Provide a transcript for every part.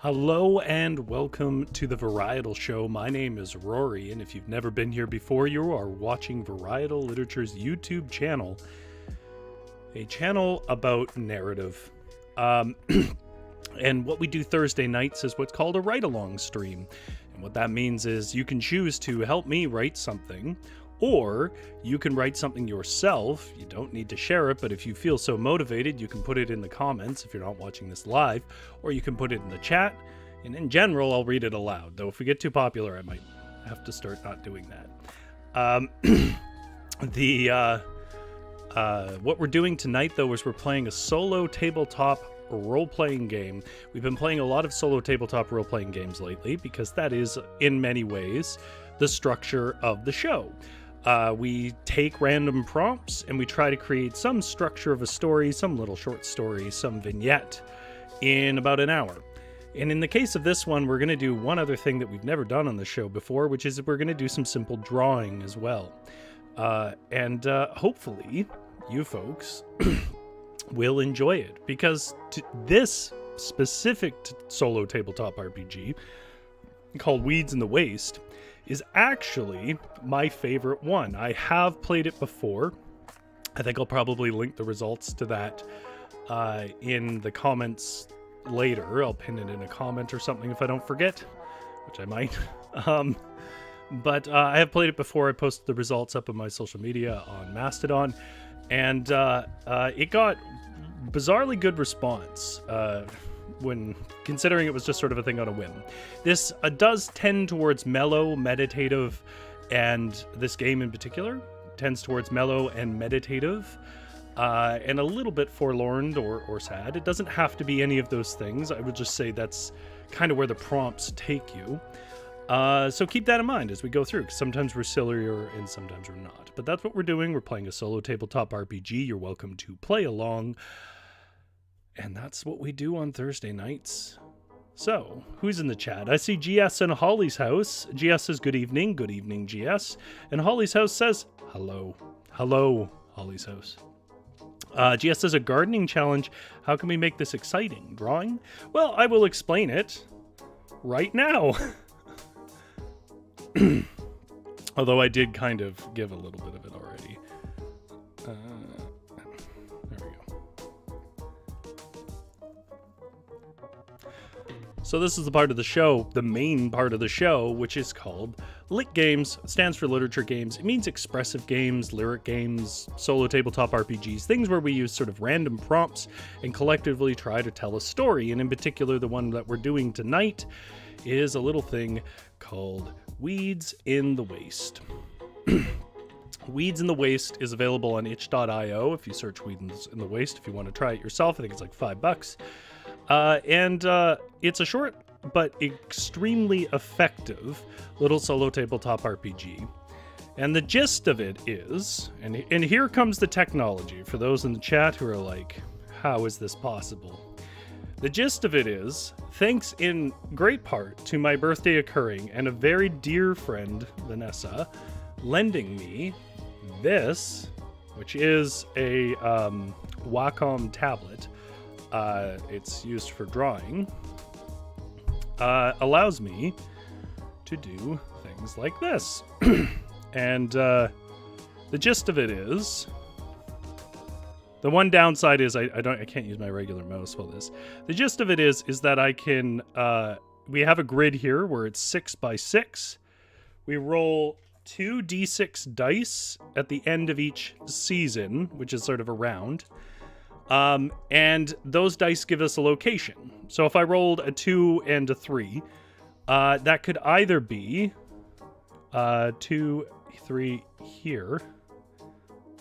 Hello and welcome to the Varietal Show. My name is Rory, and if you've never been here before, you are watching Varietal Literature's YouTube channel, a channel about narrative. And what we do Thursday nights is what's called a write-along stream. And what that means is you can choose to help me write something, or you can write something yourself. You don't need to share it, but if you feel so motivated, you can put it in the comments if you're not watching this live, or you can put it in the chat. And in general, I'll read it aloud, though if we get too popular, I might have to start not doing that. What we're doing tonight, though, is we're playing a solo tabletop role-playing game. We've been playing a lot of solo tabletop role-playing games lately because that is, in many ways, the structure of the show. We take random prompts and we try to create some structure of a story, some little short story, some vignette in about an hour. And in the case of this one, we're going to do one other thing that we've never done on the show before, which is we're going to do some simple drawing as well. And hopefully you folks will enjoy it, because this specific solo tabletop RPG called Weeds in the Waste is actually my favorite one. I have played it before. I think I'll probably link the results to that in the comments later. I'll pin it in a comment or something if I don't forget, which I might. But I have played it before. I posted the results up on my social media on Mastodon, and it got bizarrely good response when considering it was just sort of a thing on a whim. This does tend towards mellow, meditative, and this game in particular tends towards mellow and meditative, and a little bit forlorn or sad. It doesn't have to be any of those things. I would just say that's kind of where the prompts take you. So keep that in mind as we go through, because sometimes we're sillier and sometimes we're not. But that's what we're doing. We're playing a solo tabletop RPG. You're welcome to play along. And that's what we do on Thursday nights. So, who's in the chat? I see GS in Holly's house. GS says good evening. Good evening, GS. And Holly's house says hello. Hello, Holly's house. GS says a gardening challenge. How can we make this exciting? Drawing? Well, I will explain it right now. Although I did kind of give a little bit of it already. There we go. So this is the part of the show, the main part of the show, which is called litgames. It stands for literature games. It means expressive games, lyric games, solo tabletop RPGs, things where we use sort of random prompts and collectively try to tell a story. And in particular, the one that we're doing tonight is a little thing called Weeds in the Waste. Weeds in the Waste is available on itch.io if you search Weeds in the Waste if you want to try it yourself. I think it's like $5. And it's a short but extremely effective little solo tabletop RPG. And the gist of it is, and here comes the technology for those in the chat who are like, how is this possible? The gist of it is, thanks in great part to my birthday occurring and a very dear friend, Vanessa, lending me this, which is a Wacom tablet. It's used for drawing. Allows me to do things like this. And the gist of it is, the one downside is I can't use my regular mouse for this. The gist of it is that I can we have a grid here where it's 6 by 6. We roll 2 d6 dice at the end of each season, which is sort of a round. And those dice give us a location. So if I rolled a 2 and a 3, that could either be 2, 3 here,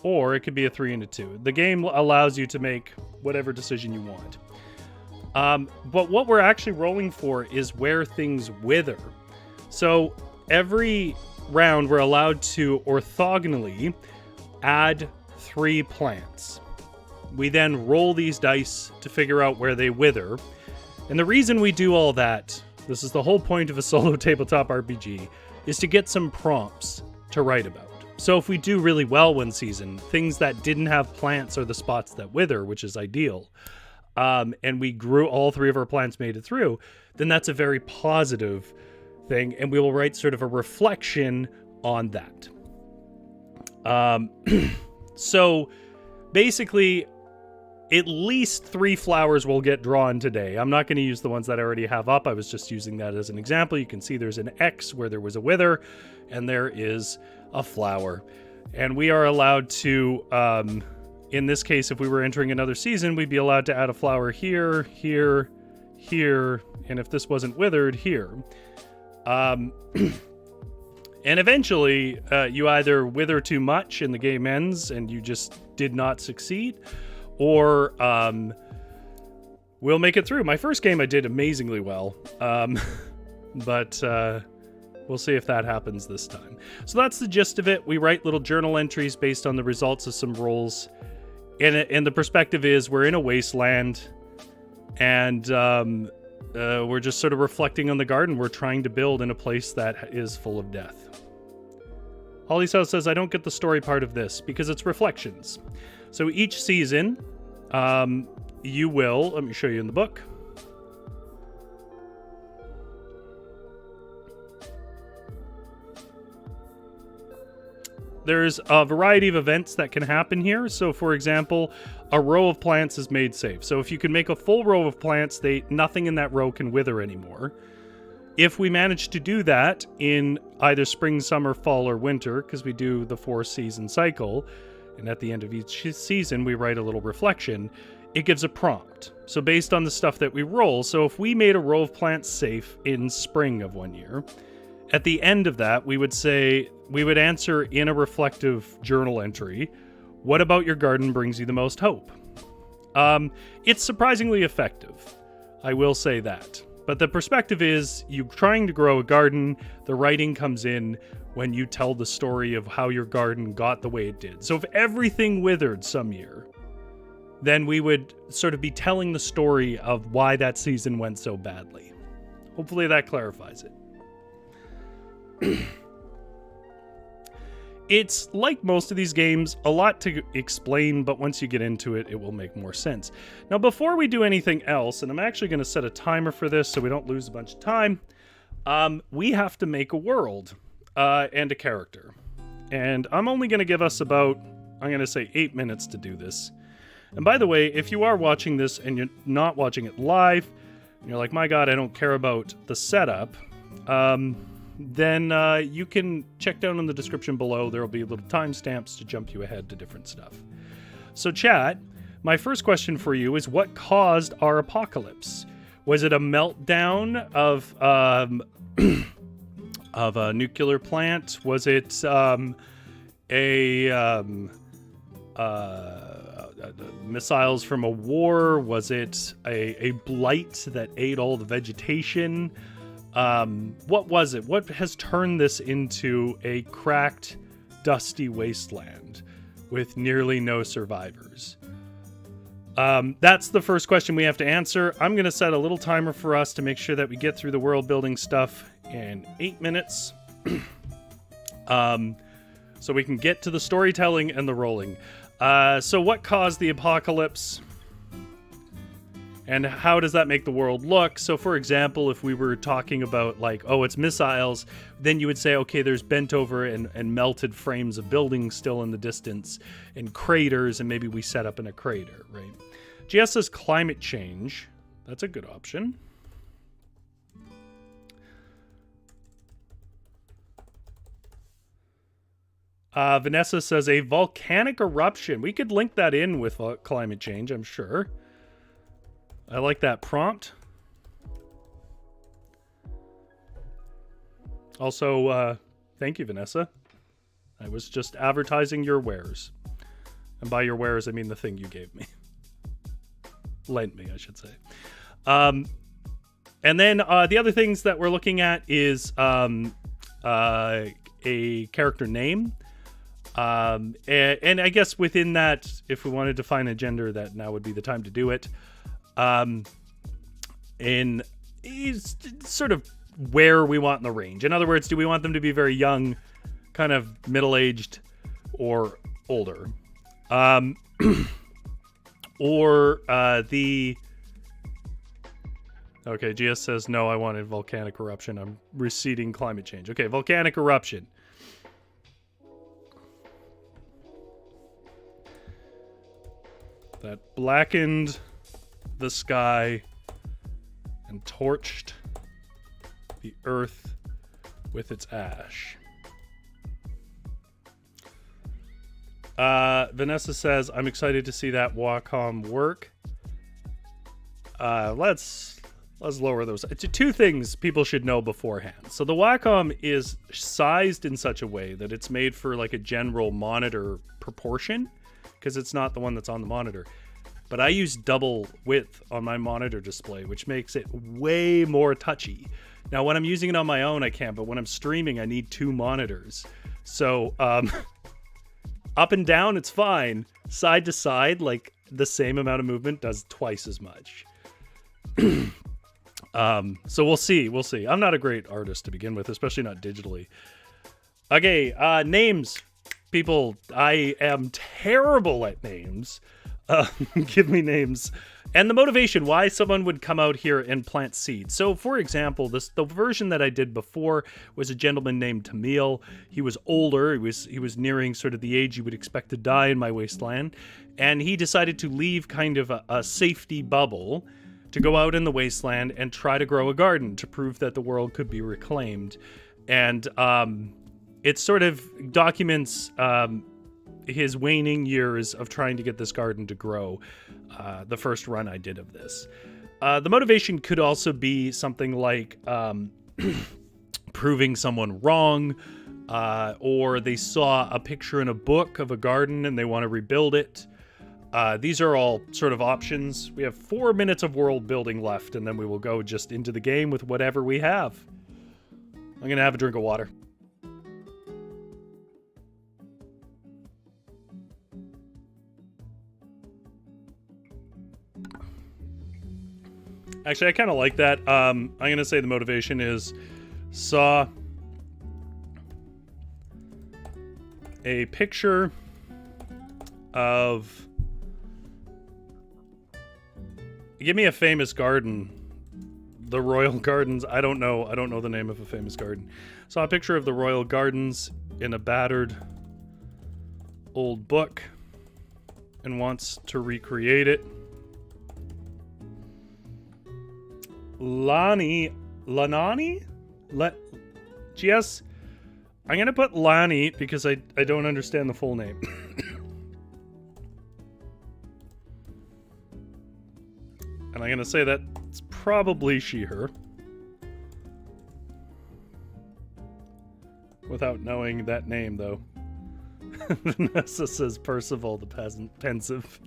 or it could be a 3 and a 2. The game allows you to make whatever decision you want. But what we're actually rolling for is where things wither. So every round we're allowed to orthogonally add 3 plants. We then roll these dice to figure out where they wither. And the reason we do all that, this is the whole point of a solo tabletop RPG, is to get some prompts to write about. So if we do really well one season, things that didn't have plants are the spots that wither, which is ideal. and we grew, all 3 of our plants made it through, then that's a very positive thing, and we will write sort of a reflection on that. So basically, at least 3 flowers will get drawn today. I'm not going to use the ones that I already have up. I was just using that as an example. You can see there's an X where there was a wither, and there is a flower. And we are allowed to, in this case, if we were entering another season, we'd be allowed to add a flower here, here, here, and if this wasn't withered, here. And eventually, you either wither too much and the game ends and you just did not succeed, or we'll make it through. My first game I did amazingly well, but we'll see if that happens this time. So that's the gist of it. We write little journal entries based on the results of some rolls, and the perspective is we're in a wasteland, and we're just sort of reflecting on the garden we're trying to build in a place that is full of death. Holly's House says, I don't get the story part of this because it's reflections. So each season, you will, let me show you in the book. There's a variety of events that can happen here. So for example, a row of plants is made safe. So if you can make a full row of plants, nothing in that row can wither anymore. If we manage to do that in either spring, summer, fall, or winter, because we do the 4-season cycle, and at the end of each season, we write a little reflection, it gives a prompt. So based on the stuff that we roll, so if we made a row of plants safe in spring of one year, at the end of that, we would answer in a reflective journal entry, what about your garden brings you the most hope? It's surprisingly effective, I will say that. But the perspective is, you're trying to grow a garden, the writing comes in when you tell the story of how your garden got the way it did. So if everything withered some year, then we would sort of be telling the story of why that season went so badly. Hopefully that clarifies it. It's like most of these games, a lot to explain, but once you get into it, it will make more sense. Now, before we do anything else, and I'm actually going to set a timer for this so we don't lose a bunch of time, we have to make a world and a character. And I'm only going to give us about, I'm going to say 8 minutes to do this. And by the way, if you are watching this and you're not watching it live, and you're like, my God, I don't care about the setup, then you can check down in the description below. There will be little timestamps to jump you ahead to different stuff. So chat, my first question for you is, what caused our apocalypse? Was it a meltdown of a nuclear plant? Was it missiles from a war? Was it a blight that ate all the vegetation? What was it? What has turned this into a cracked, dusty wasteland with nearly no survivors? That's the first question we have to answer. I'm going to set a little timer for us to make sure that we get through the world building stuff in 8 minutes. So we can get to the storytelling and the rolling. So what caused the apocalypse? And how does that make the world look? So, for example, if we were talking about, like, oh, it's missiles, then you would say, okay, there's bent over and melted frames of buildings still in the distance, and craters, and maybe we set up in a crater, right? GS says climate change. That's a good option. Vanessa says a volcanic eruption. We could link that in with climate change, I'm sure. I like that prompt. Also, thank you, Vanessa. I was just advertising your wares. And by your wares, I mean the thing you gave me. Lent me, I should say. And then the other things that we're looking at is a character name. And I guess within that, if we wanted to find a gender, that now would be the time to do it. In sort of where we want in the range. In other words, do we want them to be very young, kind of middle-aged, or older? Or the Okay, GS says, no, I wanted volcanic eruption. I'm receding climate change. Okay, volcanic eruption. That blackened the sky and torched the earth with its ash. Vanessa says, I'm excited to see that Wacom work. Let's lower those. Two things people should know beforehand. So the Wacom is sized in such a way that it's made for like a general monitor proportion, because it's not the one that's on the monitor. But I use double width on my monitor display, which makes it way more touchy. Now, when I'm using it on my own, I can, but when I'm streaming, I need two monitors. So, up and down, it's fine. Side to side, like the same amount of movement does twice as much. So we'll see. We'll see. I'm not a great artist to begin with, especially not digitally. Okay, names. People, I am terrible at names. Give me names. And the motivation, why someone would come out here and plant seeds. So, for example, the version that I did before was a gentleman named Tamil. He was older. He was nearing sort of the age you would expect to die in my wasteland. And he decided to leave kind of a safety bubble to go out in the wasteland and try to grow a garden to prove that the world could be reclaimed. And it sort of documents his waning years of trying to get this garden to grow. The first run I did of this. The motivation could also be something like proving someone wrong, or they saw a picture in a book of a garden and they want to rebuild it. These are all sort of options. We have 4 minutes of world building left, and then we will go just into the game with whatever we have. I'm going to have a drink of water. Actually, I kind of like that. I'm going to say the motivation is saw a picture of... Give me a famous garden. The Royal Gardens. I don't know the name of a famous garden. Saw a picture of the Royal Gardens in a battered old book and wants to recreate it. Lanani? GS? I'm going to put Lani because I don't understand the full name. And I'm going to say that it's probably she, her. Without knowing that name, though. Vanessa says Percival the pensive.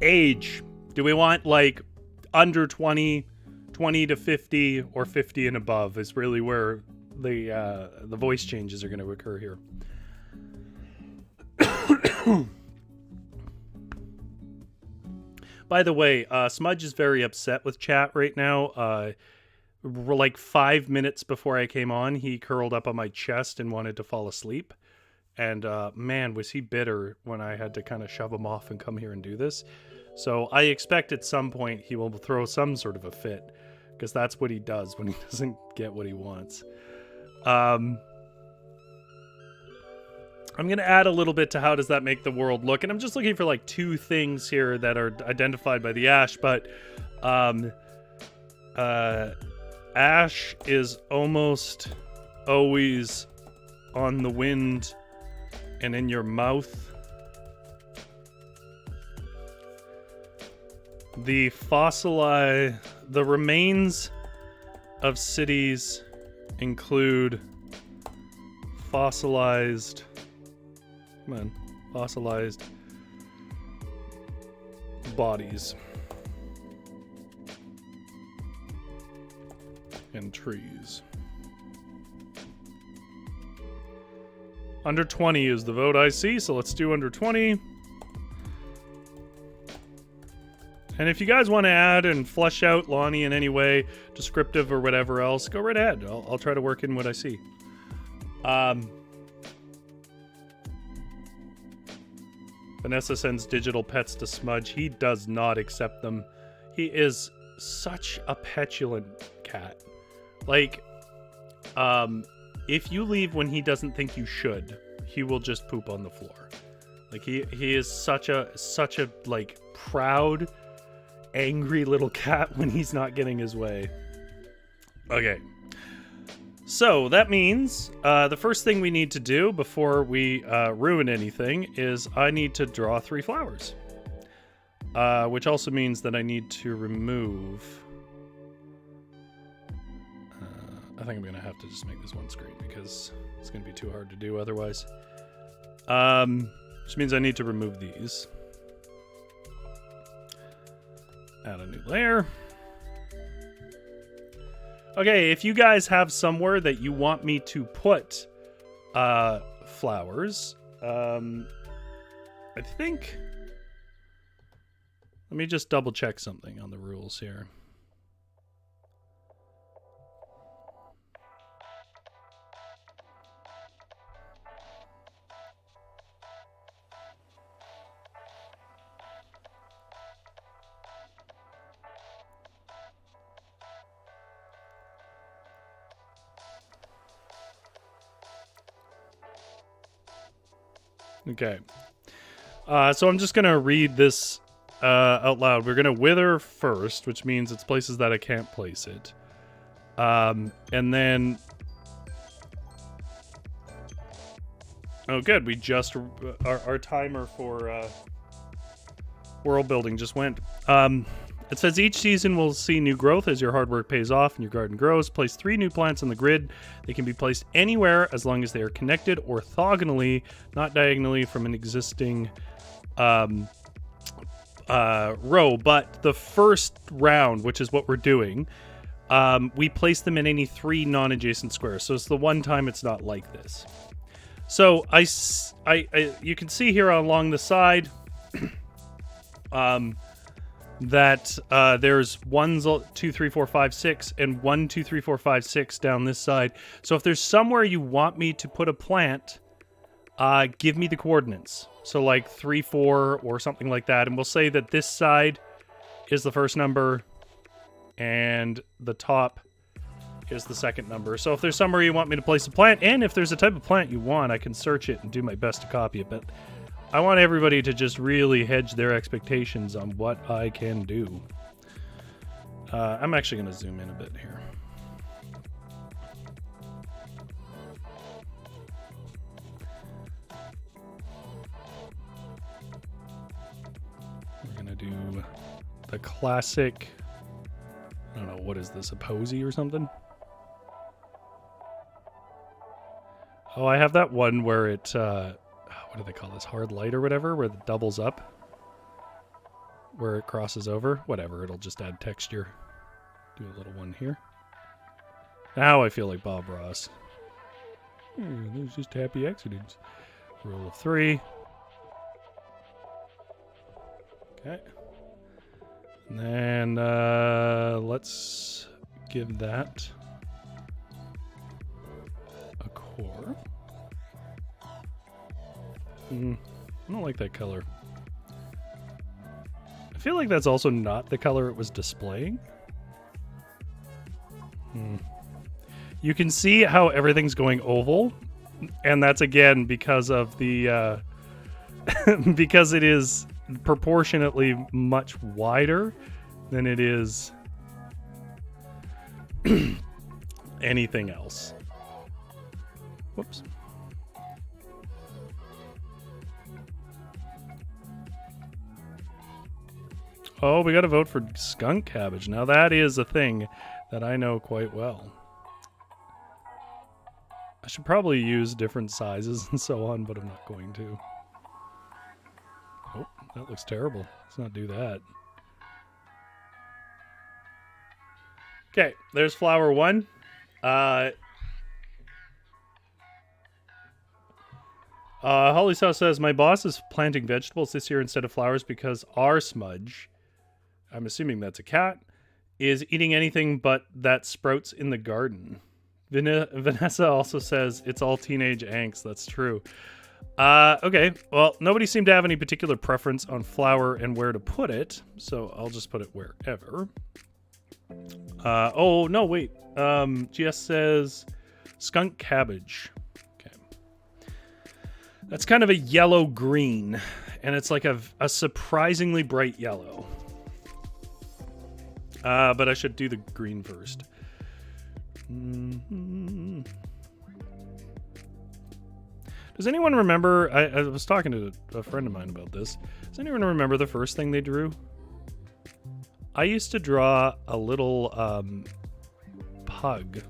Age. Do we want, like, under 20, 20 to 50, or 50 and above is really where the voice changes are going to occur here. By the way, Smudge is very upset with chat right now. Like 5 minutes before I came on, he curled up on my chest and wanted to fall asleep. And man, was he bitter when I had to kind of shove him off and come here and do this. So I expect at some point he will throw some sort of a fit, because that's what he does when he doesn't get what he wants. I'm going to add a little bit to how does that make the world look. And I'm just looking for like 2 things here that are identified by the ash. But ash is almost always on the wind and in your mouth. The remains of cities include fossilized bodies and trees. Under 20 is the vote I see, so let's do under 20. And if you guys want to add and flesh out Lonnie in any way, descriptive or whatever else, go right ahead. I'll try to work in what I see. Vanessa sends digital pets to Smudge. He does not accept them. He is such a petulant cat. Like, if you leave when he doesn't think you should, he will just poop on the floor. Like, he is such a like proud, angry little cat when he's not getting his way. Okay. So that means the first thing we need to do before we ruin anything is I need to draw 3 flowers. Which also means that I need to remove... I think I'm going to have to just make this one screen because it's going to be too hard to do otherwise. Which means I need to remove these. Add a new layer. Okay, if you guys have somewhere that you want me to put flowers, I think... Let me just double check something on the rules here. Okay. So I'm just going to read this out loud. We're going to wither first, which means it's places that I can't place it. And then... Oh, good. We just... Our timer for world building just went. It says each season will see new growth as your hard work pays off and your garden grows. Place 3 new plants on the grid. They can be placed anywhere as long as they are connected orthogonally, not diagonally from an existing row. But the first round, which is what we're doing, we place them in any 3 non-adjacent squares. So it's the one time it's not like this. So you can see here along the side that there's 1, 2, 3, 4, 5, 6, and 1, 2, 3, 4, 5, 6 down this side. So if there's somewhere you want me to put a plant, give me the coordinates. So like 3, 4, or something like that. And we'll say that this side is the first number, and the top is the second number. So if there's somewhere you want me to place a plant, and if there's a type of plant you want, I can search it and do my best to copy it. But I want everybody to just really hedge their expectations on what I can do. I'm actually going to zoom in a bit here. We're going to do the classic, I don't know, what is this, a posy or something? Oh, I have that one where it... what do they call this? Hard light or whatever, where it doubles up, where it crosses over. Whatever, it'll just add texture. Do a little one here. Now I feel like Bob Ross. There's just happy accidents. Rule of 3. Okay. And then let's give that a core. I don't like that color. I feel like that's also not the color it was displaying. You can see how everything's going oval, and that's again because of the because it is proportionately much wider than it is anything else. Whoops. Oh, we got to vote for skunk cabbage. Now that is a thing that I know quite well. I should probably use different sizes and so on, but I'm not going to. Oh, that looks terrible. Let's not do that. Okay, there's flower 1. Holly South says, my boss is planting vegetables this year instead of flowers because our smudge, I'm assuming that's a cat, is eating anything but that sprouts in the garden. Vanessa also says it's all teenage angst. That's true. Okay, well, nobody seemed to have any particular preference on flower and where to put it, so I'll just put it wherever. Oh, no, wait. GS says skunk cabbage. Okay. That's kind of a yellow-green, and it's like a surprisingly bright yellow. But I should do the green first. Mm-hmm. Does anyone remember, I was talking to a friend of mine about this. Does anyone remember the first thing they drew? I used to draw a little pug.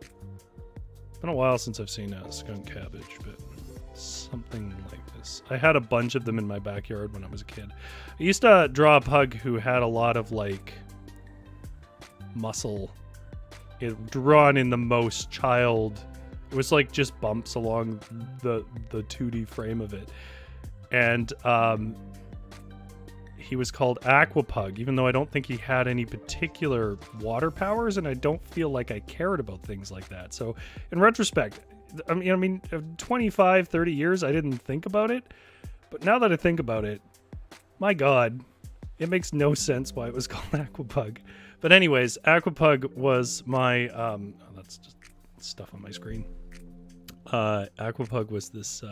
It's been a while since I've seen a skunk cabbage, but something like this. I had a bunch of them in my backyard when I was a kid. I used to draw a pug who had a lot of like muscle. It drawn in the most child. It was like just bumps along the 2D frame of it. And he was called Aquapug, even though I don't think he had any particular water powers, and I don't feel like I cared about things like that. So in retrospect, I mean 25, 30 years, I didn't think about it. But now that I think about it, my God, it makes no sense why it was called Aquapug. But anyways, Aquapug was my, oh, that's just stuff on my screen. Aquapug was this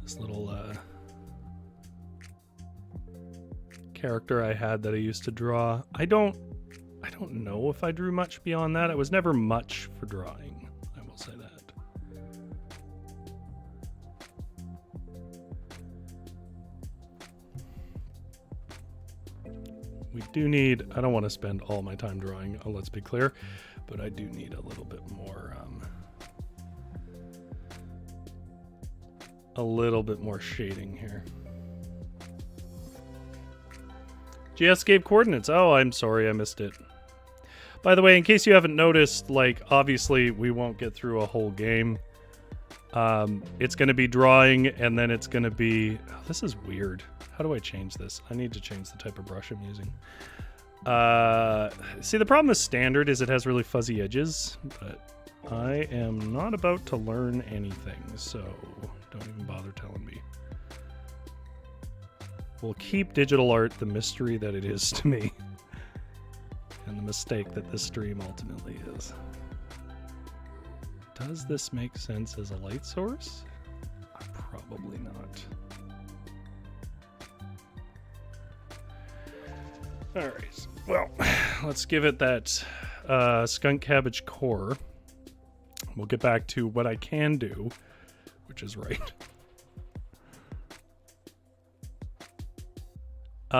this little character I had that I used to draw. I don't know if I drew much beyond that. I was never much for drawing, I will say that. We do need, I don't want to spend all my time drawing, let's be clear, but I do need a little bit more shading here. GS gave coordinates. Oh, I'm sorry, I missed it. By the way, in case you haven't noticed, like, obviously we won't get through a whole game. It's going to be drawing, and then it's going to be... Oh, this is weird. How do I change this? I need to change the type of brush I'm using. See, the problem with standard is it has really fuzzy edges, but I am not about to learn anything, so don't even bother telling me. We'll keep digital art the mystery that it is to me, and the mistake that this stream ultimately is. Does this make sense as a light source? Probably not. Alright, well, let's give it that skunk cabbage core. We'll get back to what I can do, which is right.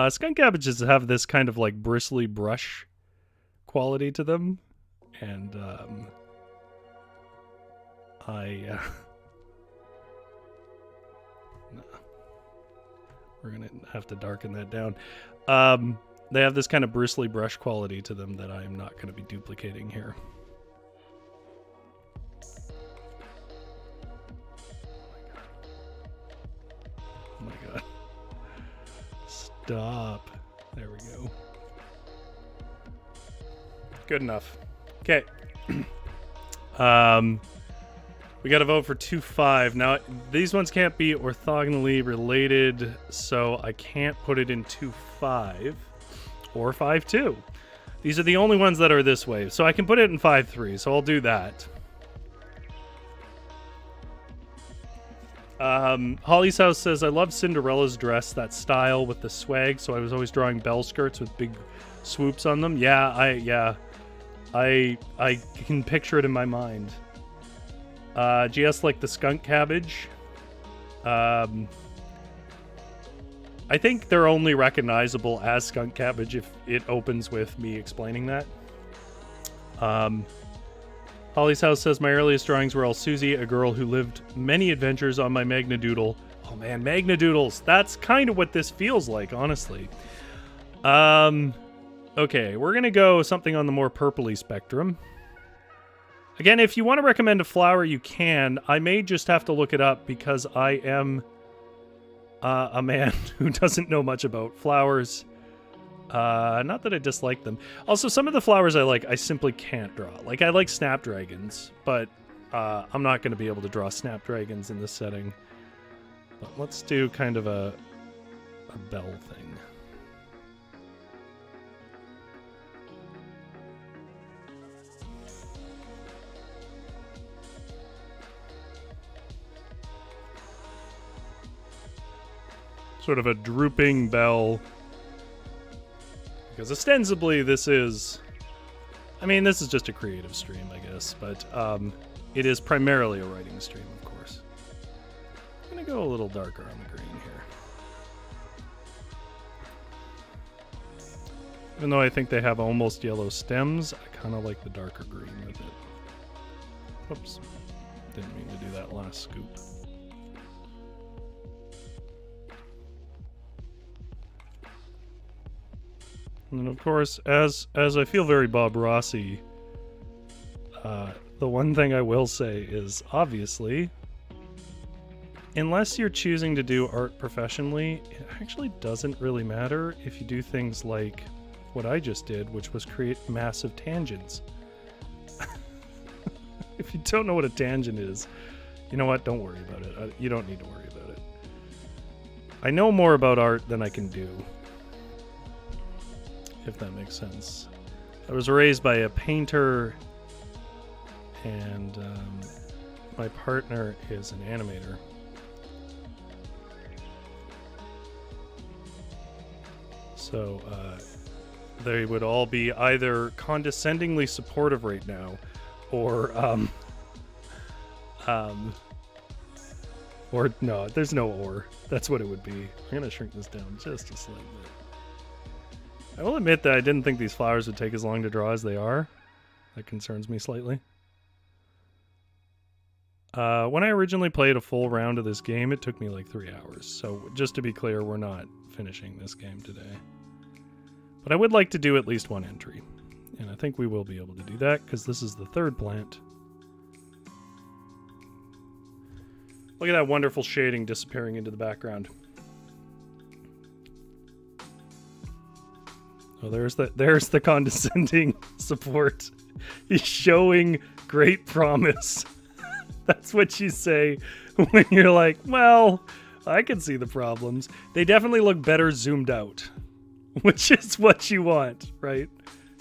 Skunk cabbages have this kind of like bristly brush quality to them, and no. We're gonna have to darken that down. They have this kind of bristly brush quality to them that I am not going to be duplicating here. Oh my god. Stop. There we go. Good enough. Okay. We got to vote for 2-5. Now, these ones can't be orthogonally related, so I can't put it in 2-5 or 5-2. These are the only ones that are this way, so I can put it in 5-3, so I'll do that. Holly's House says, I love Cinderella's dress, that style with the swag, so I was always drawing bell skirts with big swoops on them. Yeah, I can picture it in my mind. GS like the skunk cabbage. I think they're only recognizable as skunk cabbage if it opens with me explaining that. Holly's House says, my earliest drawings were all Susie, a girl who lived many adventures on my Magnadoodle. Oh man, Magnadoodles. That's kind of what this feels like, honestly. Okay, we're going to go something on the more purpley spectrum. Again, if you want to recommend a flower, you can. I may just have to look it up because I am a man who doesn't know much about flowers. Not that I dislike them. Also, some of the flowers I simply can't draw. Like, I like snapdragons, but I'm not going to be able to draw snapdragons in this setting. But let's do kind of a bell thing. Sort of a drooping bell. Because ostensibly this is... I mean, this is just a creative stream, I guess. But it is primarily a writing stream, of course. I'm going to go a little darker on the green here. Even though I think they have almost yellow stems, I kind of like the darker green with it. Whoops. Didn't mean to do that last scoop. And of course, as I feel very Bob Rossi, the one thing I will say is, obviously, unless you're choosing to do art professionally, it actually doesn't really matter if you do things like what I just did, which was create massive tangents. If you don't know what a tangent is, you know what? Don't worry about it. You don't need to worry about it. I know more about art than I can do. If that makes sense. I was raised by a painter, and my partner is an animator. So they would all be either condescendingly supportive right now, or no, there's no or. That's what it would be. I'm gonna shrink this down just a slight bit. I will admit that I didn't think these flowers would take as long to draw as they are. That concerns me slightly. When I originally played a full round of this game, it took me like 3 hours. So just to be clear, we're not finishing this game today. But I would like to do at least one entry. And I think we will be able to do that because this is the third plant. Look at that wonderful shading disappearing into the background. Oh, there's the condescending support. He's showing great promise. That's what you say when you're like, well, I can see the problems. They definitely look better zoomed out, which is what you want, right?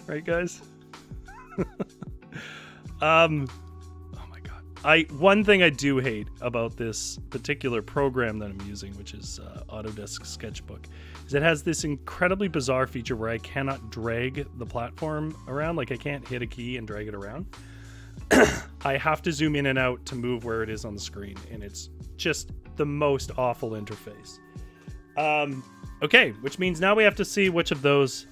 Right, guys? Oh my god. One thing I do hate about this particular program that I'm using, which is Autodesk Sketchbook, is it has this incredibly bizarre feature where I cannot drag the platform around. Like, I can't hit a key and drag it around. I have to zoom in and out to move where it is on the screen, and it's just the most awful interface. Okay, which means now we have to see which of those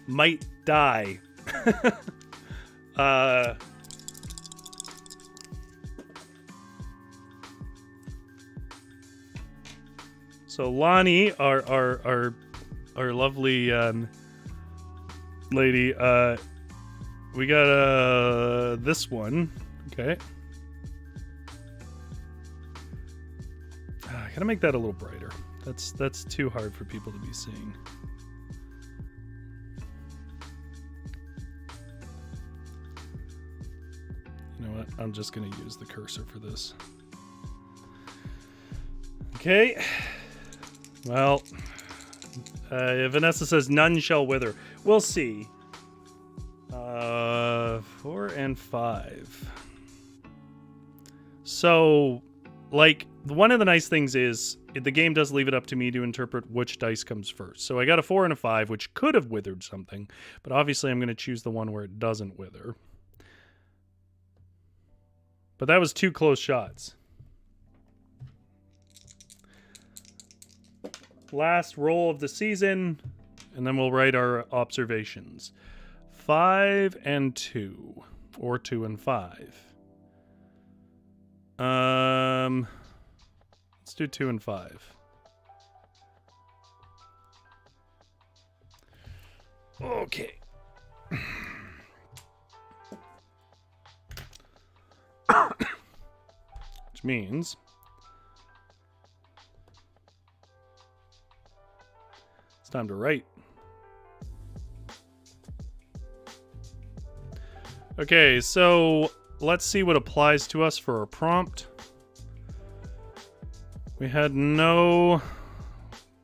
might die. So Lonnie, our lovely lady, we got this one. Okay. I gotta make that a little brighter. That's too hard for people to be seeing. You know what? I'm just gonna use the cursor for this. Okay. Well, Vanessa says none shall wither. We'll see. 4 and 5. So, like, one of the nice things is the game does leave it up to me to interpret which dice comes first. So I got a 4 and a 5, which could have withered something, but obviously I'm going to choose the one where it doesn't wither. But that was 2 close shots. Last roll of the season, and then we'll write our observations. 5 and 2, or 2 and 5. Let's do 2 and 5. Okay. Which means it's time to write. Okay, so let's see what applies to us for a prompt. We had no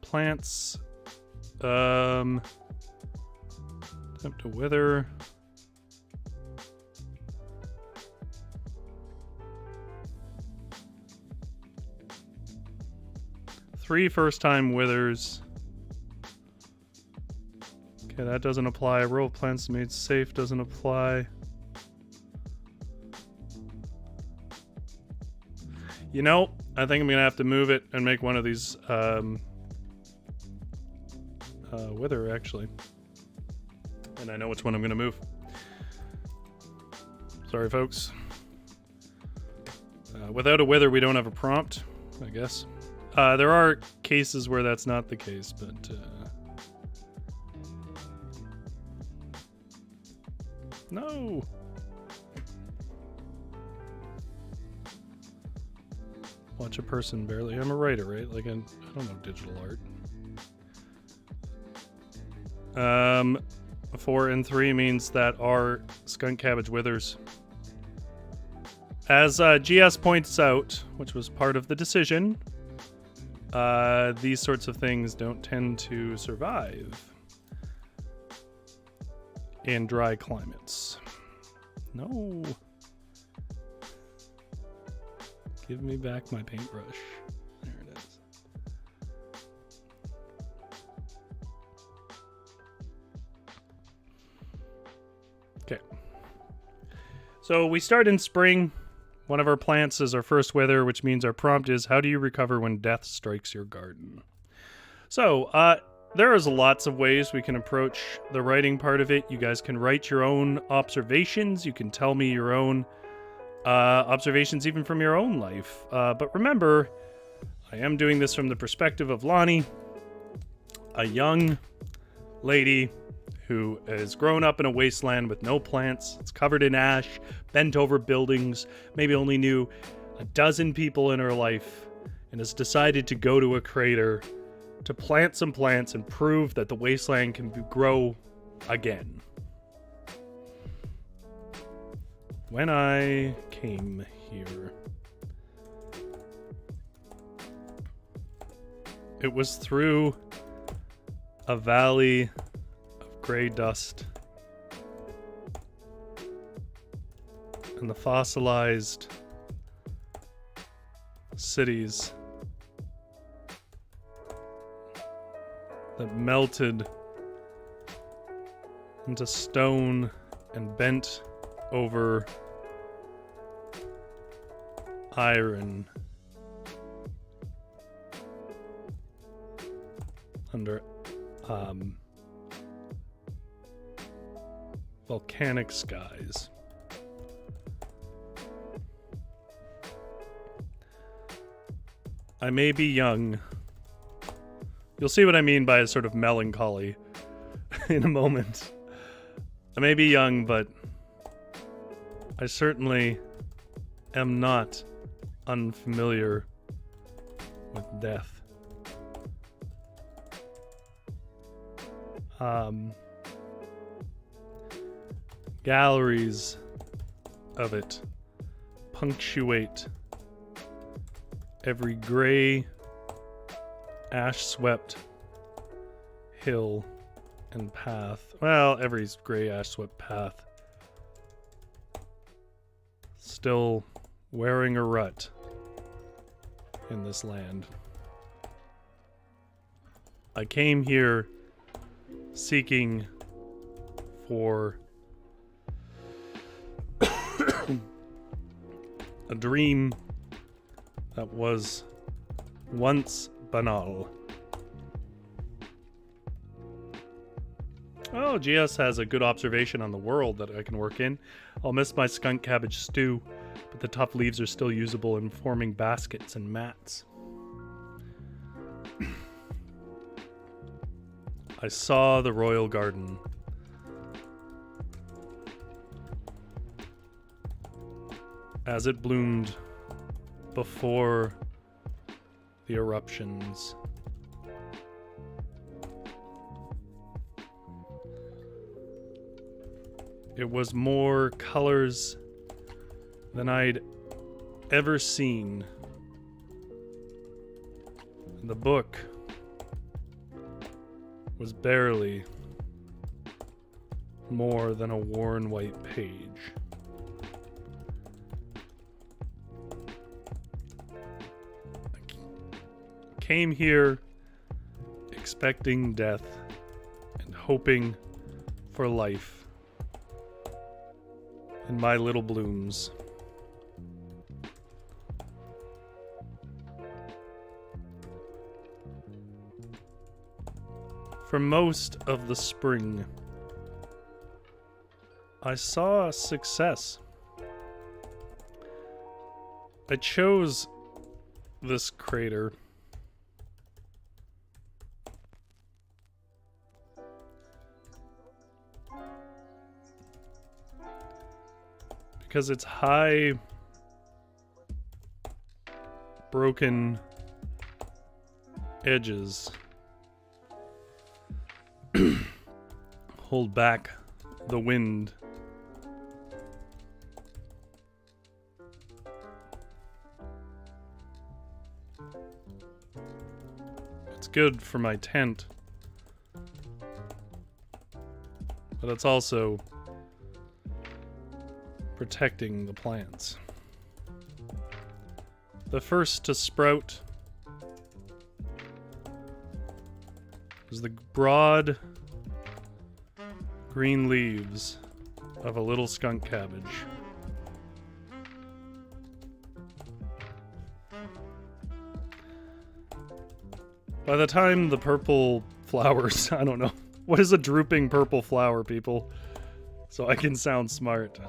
plants. Attempt to wither. Three first-time withers. Okay, that doesn't apply. Row of plants made safe doesn't apply. You know, I think I'm gonna have to move it and make one of these wither, actually. And I know which one I'm gonna move. Sorry, folks. Without a wither, we don't have a prompt, I guess. There are cases where that's not the case, but... No! Watch a person barely. I'm a writer, right? Like, I don't know digital art. 4 and 3 means that our skunk cabbage withers. As GS points out, which was part of the decision, these sorts of things don't tend to survive in dry climates. No. Give me back my paintbrush. There it is. Okay. So we start in spring. One of our plants is our first wither, which means our prompt is, how do you recover when death strikes your garden? So, there is lots of ways we can approach the writing part of it. You guys can write your own observations. You can tell me your own observations even from your own life. But remember, I am doing this from the perspective of Lonnie, a young lady who has grown up in a wasteland with no plants. It's covered in ash, bent over buildings, maybe only knew a dozen people in her life, and has decided to go to a crater to plant some plants and prove that the wasteland can grow again. When I came here, it was through a valley of gray dust and the fossilized cities that melted into stone and bent over iron under volcanic skies. I may be young. You'll see what I mean by a sort of melancholy in a moment. I may be young, but I certainly am not unfamiliar with death. Galleries of it punctuate every gray, ash-swept hill and path. Well, every gray, ash-swept path. Still wearing a rut in this land. I came here seeking for a dream that was once banal. Oh, GS has a good observation on the world that I can work in. I'll miss my skunk cabbage stew, but the tough leaves are still usable in forming baskets and mats. I saw the royal garden. As it bloomed before the eruptions. It was more colors than I'd ever seen. The book was barely more than a worn white page. I came here expecting death and hoping for life in my little blooms. For most of the spring, I saw success. I chose this crater because its high, broken edges hold back the wind. It's good for my tent, but it's also protecting the plants. The first to sprout was the broad green leaves of a little skunk cabbage. By the time the purple flowers, I don't know, what is a drooping purple flower, people? So I can sound smart.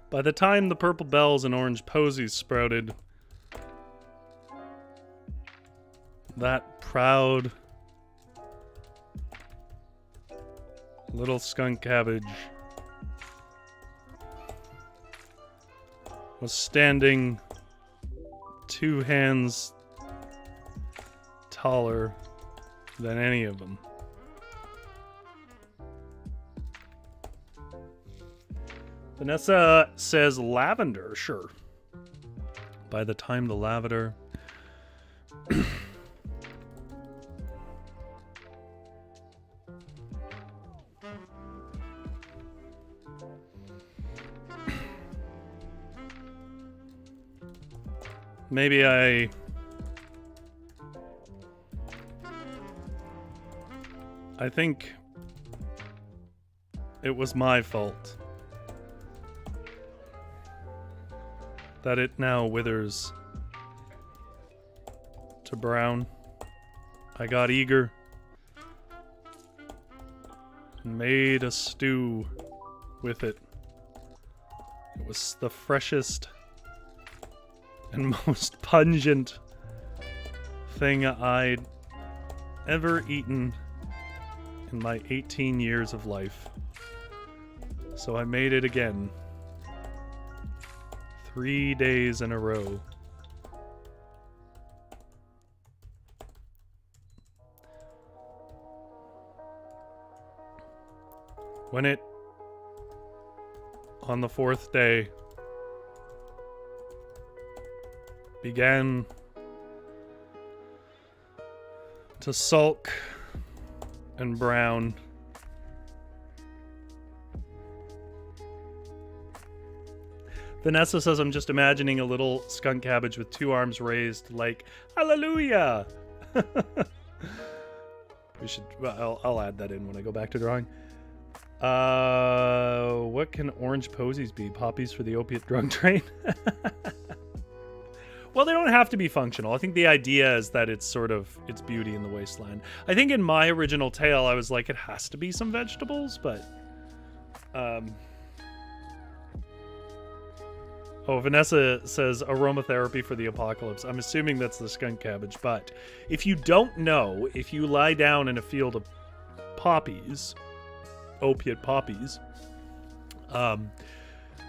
By the time the purple bells and orange posies sprouted, that proud little skunk cabbage was standing 2 hands taller than any of them. Vanessa says lavender, sure. By the time the lavender maybe I think it was my fault that it now withers to brown. I got eager and made a stew with it. It was the freshest and most pungent thing I'd ever eaten in my 18 years of life. So I made it again. 3 days in a row. When it, on the 4th day, began to sulk and brown, Vanessa says, I'm just imagining a little skunk cabbage with 2 arms raised, like, hallelujah! We should, well, I'll add that in when I go back to drawing. What can orange posies be? Poppies for the opiate drug trade? Well, they don't have to be functional. I think the idea is that it's sort of, it's beauty in the wasteland. I think in my original tale, I was like, it has to be some vegetables, but, oh, Vanessa says aromatherapy for the apocalypse. I'm assuming that's the skunk cabbage, but if you don't know, if you lie down in a field of poppies opiate poppies,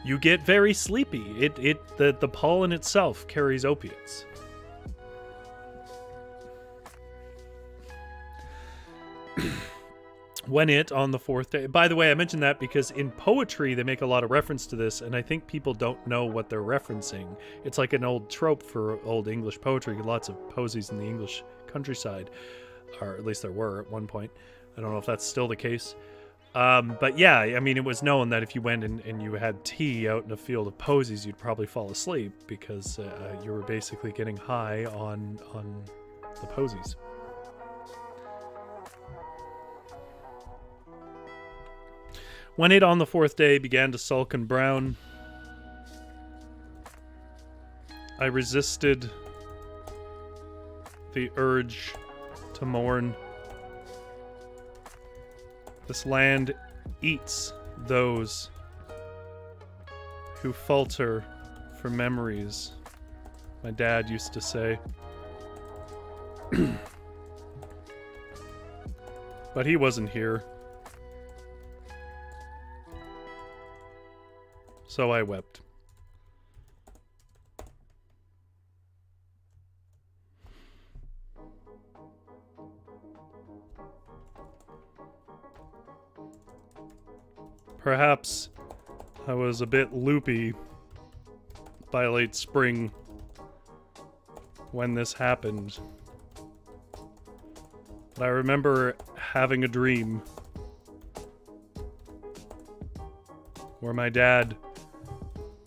you get very sleepy. The pollen itself carries opiates. When on the fourth day... By the way, I mentioned that because in poetry, they make a lot of reference to this, and I think people don't know what they're referencing. It's like an old trope for old English poetry. Lots of posies in the English countryside, or at least there were at one point. I don't know if that's still the case. But yeah, I mean, it was known that if you went and you had tea out in a field of posies, you'd probably fall asleep because you were basically getting high on the posies. When it on the fourth day began to sulk and brown, I resisted the urge to mourn. This land eats those who falter for memories, my dad used to say. But he wasn't here. So I wept. Perhaps I was a bit loopy by late spring when this happened. But I remember having a dream where my dad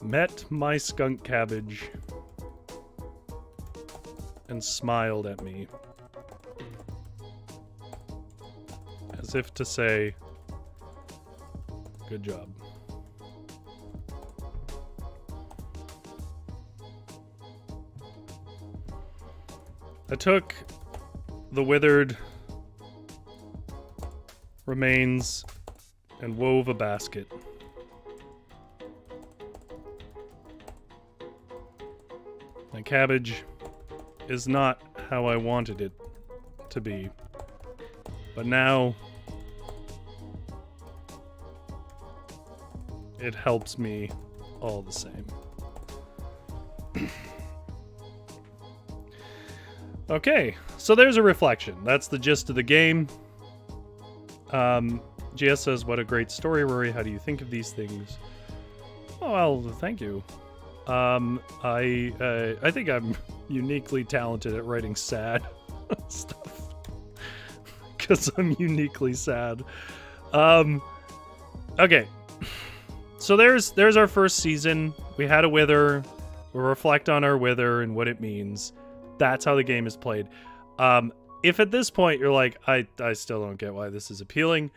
met my skunk cabbage and smiled at me as if to say, good job. I took the withered remains and wove a basket. My cabbage is not how I wanted it to be, but now it helps me all the same. Okay, so there's a reflection. That's the gist of the game. GS says, what a great story, Rory. How do you think of these things? Oh, well, thank you. I think I'm uniquely talented at writing sad stuff. Because I'm uniquely sad. Okay. So there's our first season. We had a wither. We'll reflect on our wither and what it means. That's how the game is played. If at this point you're like, I still don't get why this is appealing,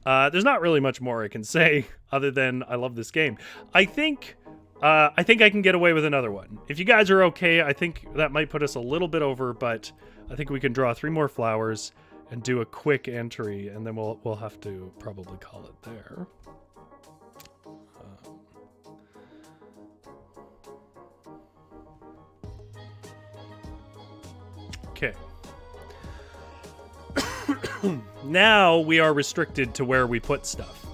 there's not really much more I can say other than I love this game. I think I can get away with another one. If you guys are okay, I think that might put us a little bit over, but I think we can draw 3 more flowers and do a quick entry, and then we'll have to probably call it there. Okay. Now we are restricted to where we put stuff.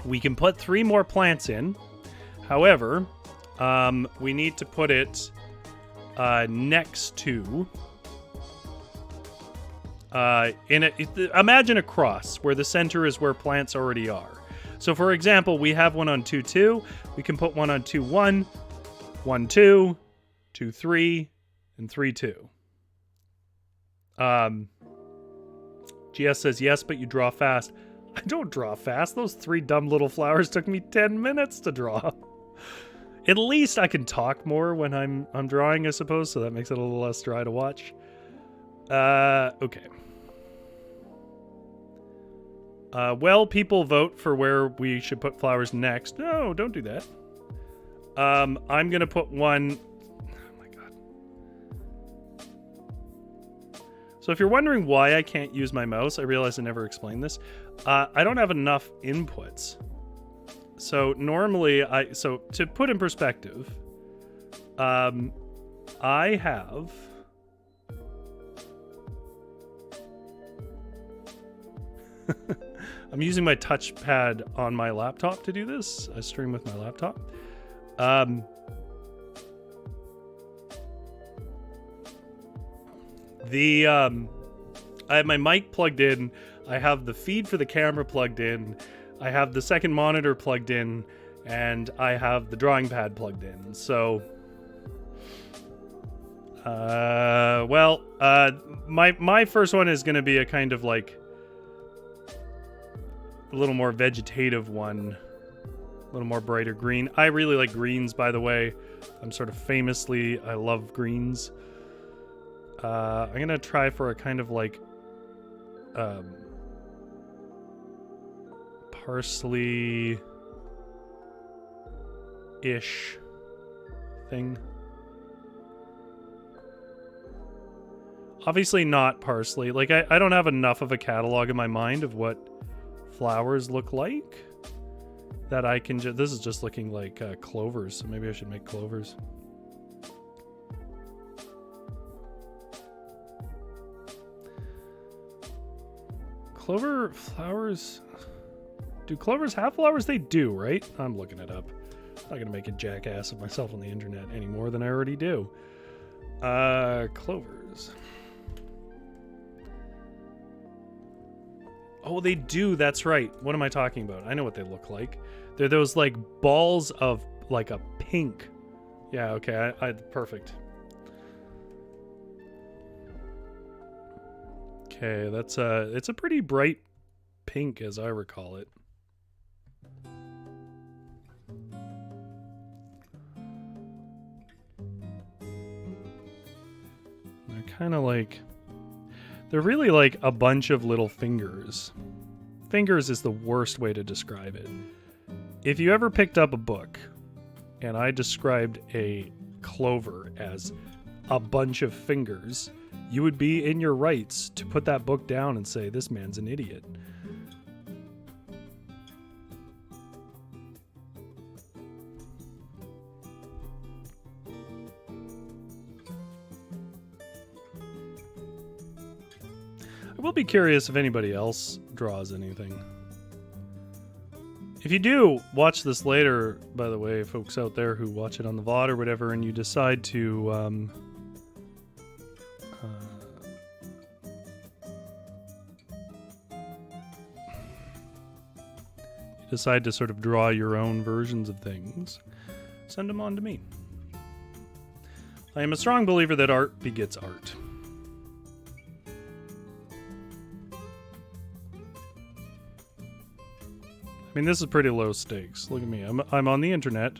We can put 3 more plants in. However, we need to put it next to... imagine a cross where the center is where plants already are. So for example, we have one on 2-2. We can put one on 2-1, 1-2, 2-3, and 3-2. GS says, yes, but you draw fast. I don't draw fast. Those 3 dumb little flowers took me 10 minutes to draw. At least I can talk more when I'm drawing, I suppose, so that makes it a little less dry to watch. Okay. Well, people vote for where we should put flowers next. No, don't do that. I'm gonna put one... So if you're wondering why I can't use my mouse, I realize I never explained this. I don't have enough inputs. So normally, so to put in perspective, I have... I'm using my touchpad on my laptop to do this. I stream with my laptop. I have my mic plugged in. I have the feed for the camera plugged in. I have the second monitor plugged in, and I have the drawing pad plugged in. So, my first one is going to be a kind of like a little more vegetative one, a little more brighter green. I really like greens, by the way. I'm sort of famously, I love greens. I'm going to try for a kind of like parsley-ish thing. Obviously not parsley. Like, I don't have enough of a catalog in my mind of what flowers look like that I can just... This is just looking like clovers, so maybe I should make clovers. Clover flowers... Do clovers have flowers? They do, right? I'm looking it up. I'm not going to make a jackass of myself on the internet any more than I already do. Clovers. Oh, they do. That's right. What am I talking about? I know what they look like. They're those, like, balls of, like, a pink. Yeah, okay. Perfect. Okay, that's it's a pretty bright pink as I recall it. They're kind of like... They're really like a bunch of little fingers. Fingers is the worst way to describe it. If you ever picked up a book and I described a clover as a bunch of fingers, you would be in your rights to put that book down and say, this man's an idiot. I will be curious if anybody else draws anything. If you do watch this later, by the way, folks out there who watch it on the VOD or whatever, and you decide to decide to sort of draw your own versions of things, send them on to me. I am a strong believer that art begets art. I mean, this is pretty low stakes. Look at me. I'm on the internet.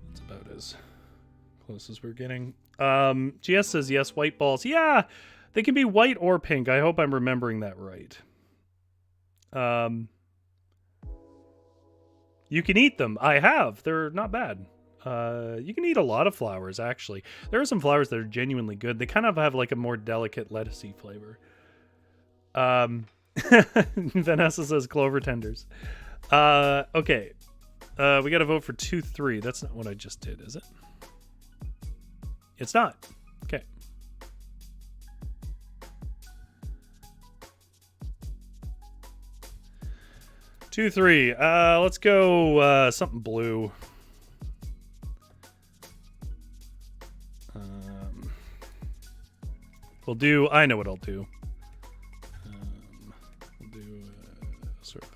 That's about as close as we're getting. GS says yes, white balls. Yeah, they can be white or pink. I hope I'm remembering that right. You can eat them. I have. They're not bad. You can eat a lot of flowers, actually. There are some flowers that are genuinely good. They kind of have like a more delicate lettucey flavor. Vanessa says clover tenders. Okay. We got to vote for 2-3. That's not what I just did, is it? It's not. Okay. Two, three. Let's go something blue. We'll do... I know what I'll do. We'll do sort of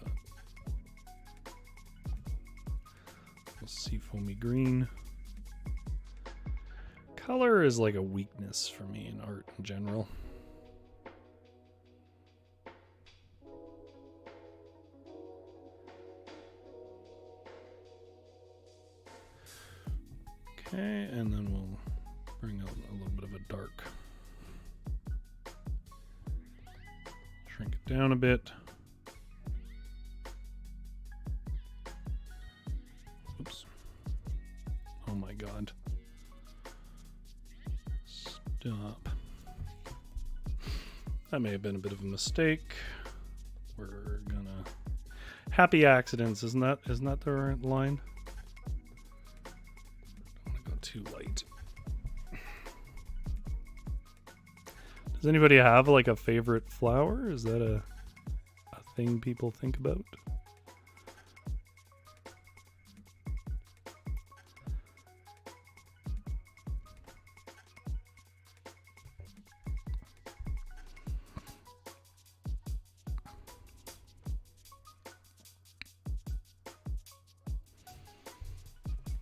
a seafoamy green. Color is like a weakness for me in art in general. Okay, and then we'll bring out a little bit of a dark. Shrink it down a bit. Oops. Oh my God. Stop. That may have been a bit of a mistake. We're gonna... Happy accidents, isn't that the right line? Don't want to go too light. Does Does anybody have like a favorite flower? Is that a thing people think about?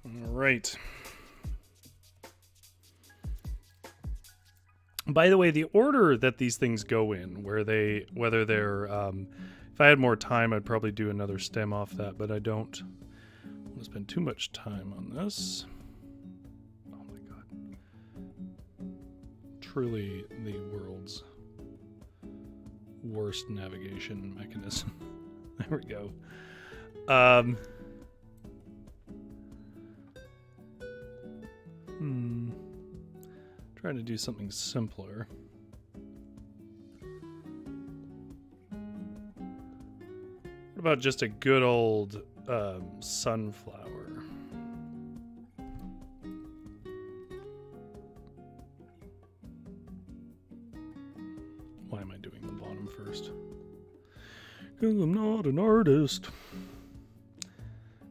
All right. By the way, the order that these things go in, whether they're, if I had more time, I'd probably do another stem off that, but I don't want to spend too much time on this. Oh my god. Truly the world's worst navigation mechanism. There we go. Trying to do something simpler. What about just a good old sunflower? Why am I doing the bottom first? Because I'm not an artist.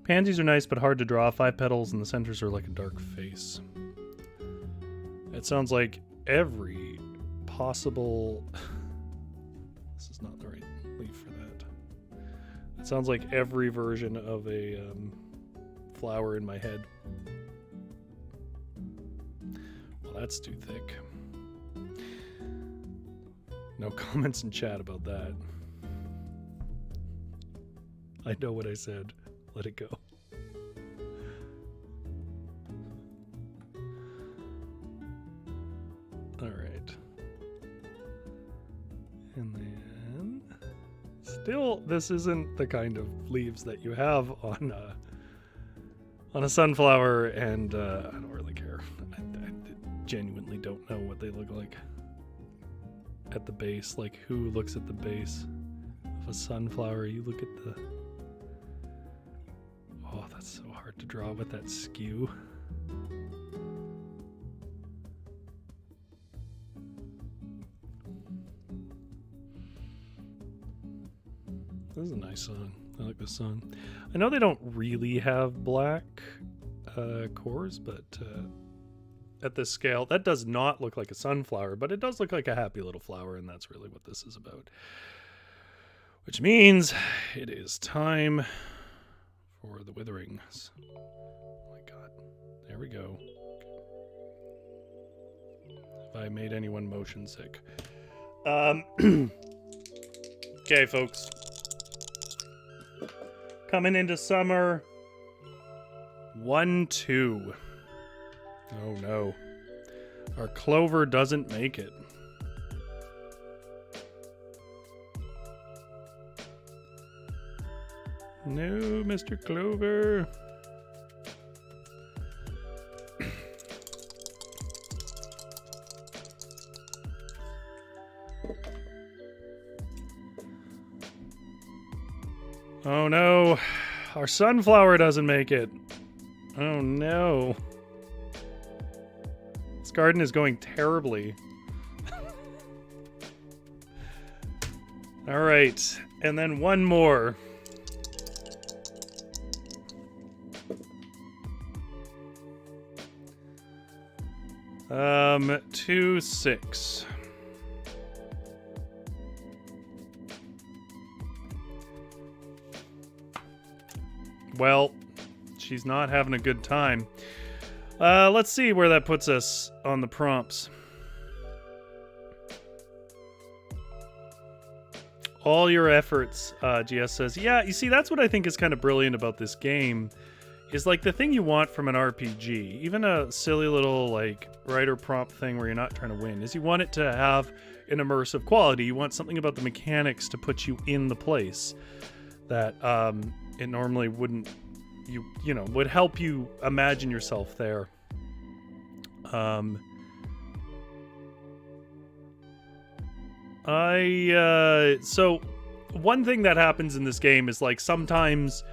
Pansies are nice but hard to draw. 5 petals and the centers are like a dark face. It sounds like every possible... This is not the right leaf for that. It sounds like every version of a flower in my head. Well, that's too thick. No comments in chat about that. I know what I said. Let it go. All right. And then still, this isn't the kind of leaves that you have on a sunflower, and I don't really care. I genuinely don't know what they look like at the base. Like, who looks at the base of a sunflower? You look at the... Oh, that's so hard to draw with that skew. This is a nice song. I like this song. I know they don't really have black cores, but at this scale, that does not look like a sunflower, but it does look like a happy little flower, and that's really what this is about. Which means it is time for the witherings. Oh my god. There we go. Have I made anyone motion sick? Okay, folks. Coming into summer. 1-2. Oh no. Our clover doesn't make it. No, Mr. Clover. Oh no. Our sunflower doesn't make it. Oh no. This garden is going terribly. All right. And then one more. Um, 2-6. Well, she's not having a good time. Let's see where that puts us on the prompts. All your efforts, GS says. Yeah, you see, that's what I think is kind of brilliant about this game. Is like the thing you want from an RPG, even a silly little like writer prompt thing where you're not trying to win, is you want it to have an immersive quality. You want something about the mechanics to put you in the place that it normally wouldn't. You know, would help you imagine yourself there. So one thing that happens in this game is like sometimes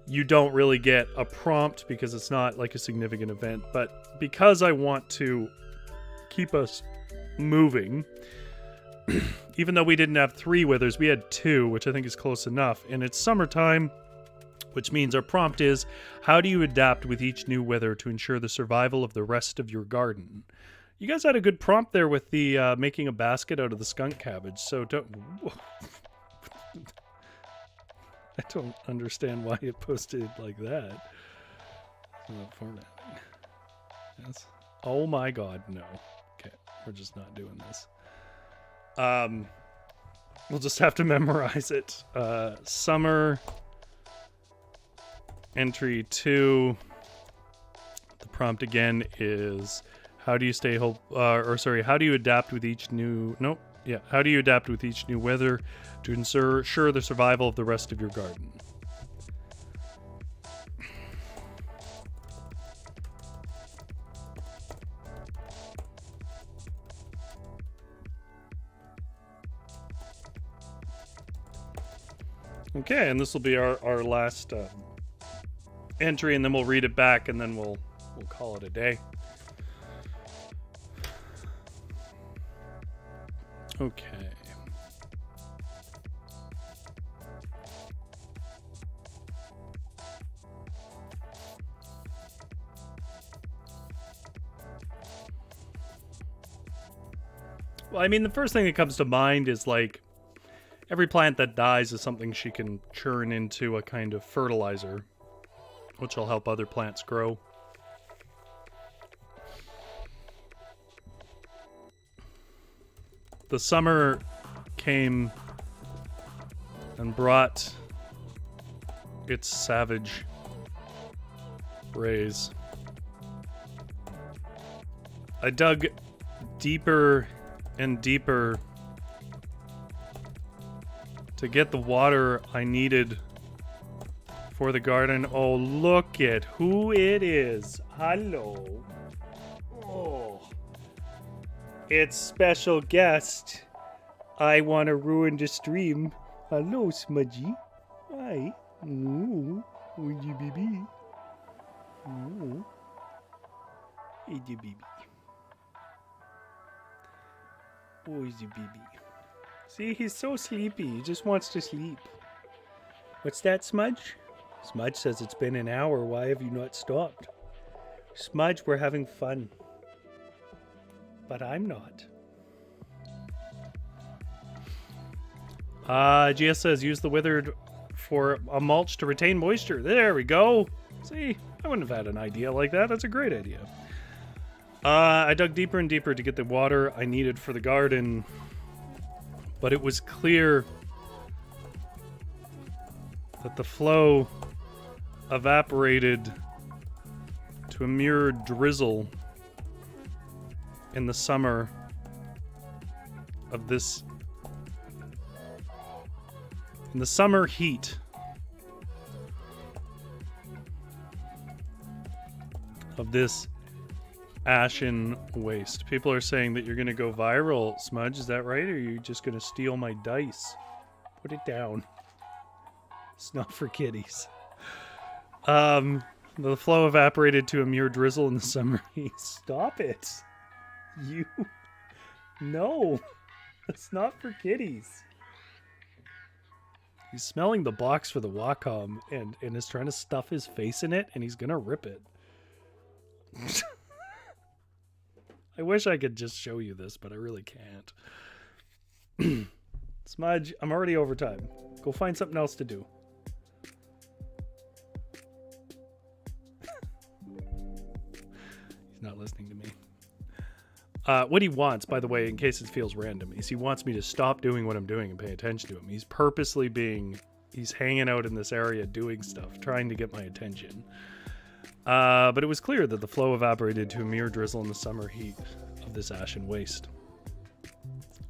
you don't really get a prompt because it's not like a significant event, but because I want to keep us moving, Even though we didn't have 3 withers, we had 2, which I think is close enough. And it's summertime, which means our prompt is, how do you adapt with each new wither to ensure the survival of the rest of your garden? You guys had a good prompt there with the making a basket out of the skunk cabbage, so don't... I don't understand why it posted it like that. Yes. Oh my god, no. Okay, we're just not doing this. We'll just have to memorize it. Summer entry 2. The prompt again is, how do you stay how do you adapt with each new how do you adapt with each new weather to ensure the survival of the rest of your garden? Okay, and this will be our last entry, and then we'll read it back, and then we'll call it a day. Okay. Well, I mean, the first thing that comes to mind is like, every plant that dies is something she can churn into a kind of fertilizer, which will help other plants grow. The summer came and brought its savage rays. I dug deeper and deeper to get the water I needed for the garden. Oh, look at who it is. Hello. Oh. It's special guest. I want to ruin the stream. Hello, Smudgy. Hi. Ooh. Would you baby? Ooh. Hey, you baby. Oh, is you baby. See, he's so sleepy. He just wants to sleep. What's that, Smudge? Smudge says it's been an hour. Why have you not stopped? Smudge, we're having fun. But I'm not. GS says use the withered for a mulch to retain moisture. There we go. See, I wouldn't have had an idea like that. That's a great idea. I dug deeper and deeper to get the water I needed for the garden. But it was clear that the flow evaporated to a mere drizzle in the summer of this, in the summer heat of this ashen waste. People are saying that you're going to go viral, Smudge. Is that right? Or are you just going to steal my dice? Put it down. It's not for kiddies. The flow evaporated to a mere drizzle in the summer heat. Stop it. You. No. That's not for kiddies. He's smelling the box for the Wacom and is trying to stuff his face in it, and he's going to rip it. I wish I could just show you this, but I really can't. Smudge, I'm already over time. Go find something else to do. He's not listening to me. What he wants, by the way, in case it feels random, is he wants me to stop doing what I'm doing and pay attention to him. He's purposely he's hanging out in this area doing stuff, trying to get my attention. But it was clear that the flow evaporated to a mere drizzle in the summer heat of this ashen waste.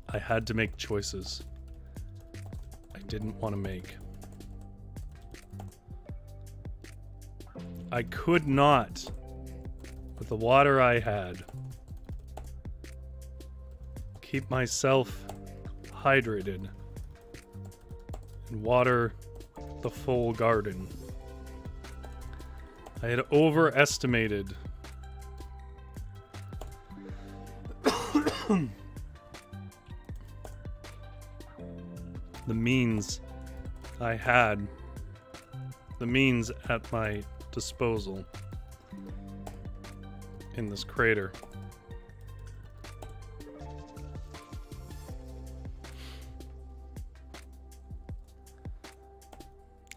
I had to make choices I didn't want to make. I could not, with the water I had, keep myself hydrated and water the full garden. I had overestimated the means I had, the means at my disposal in this crater.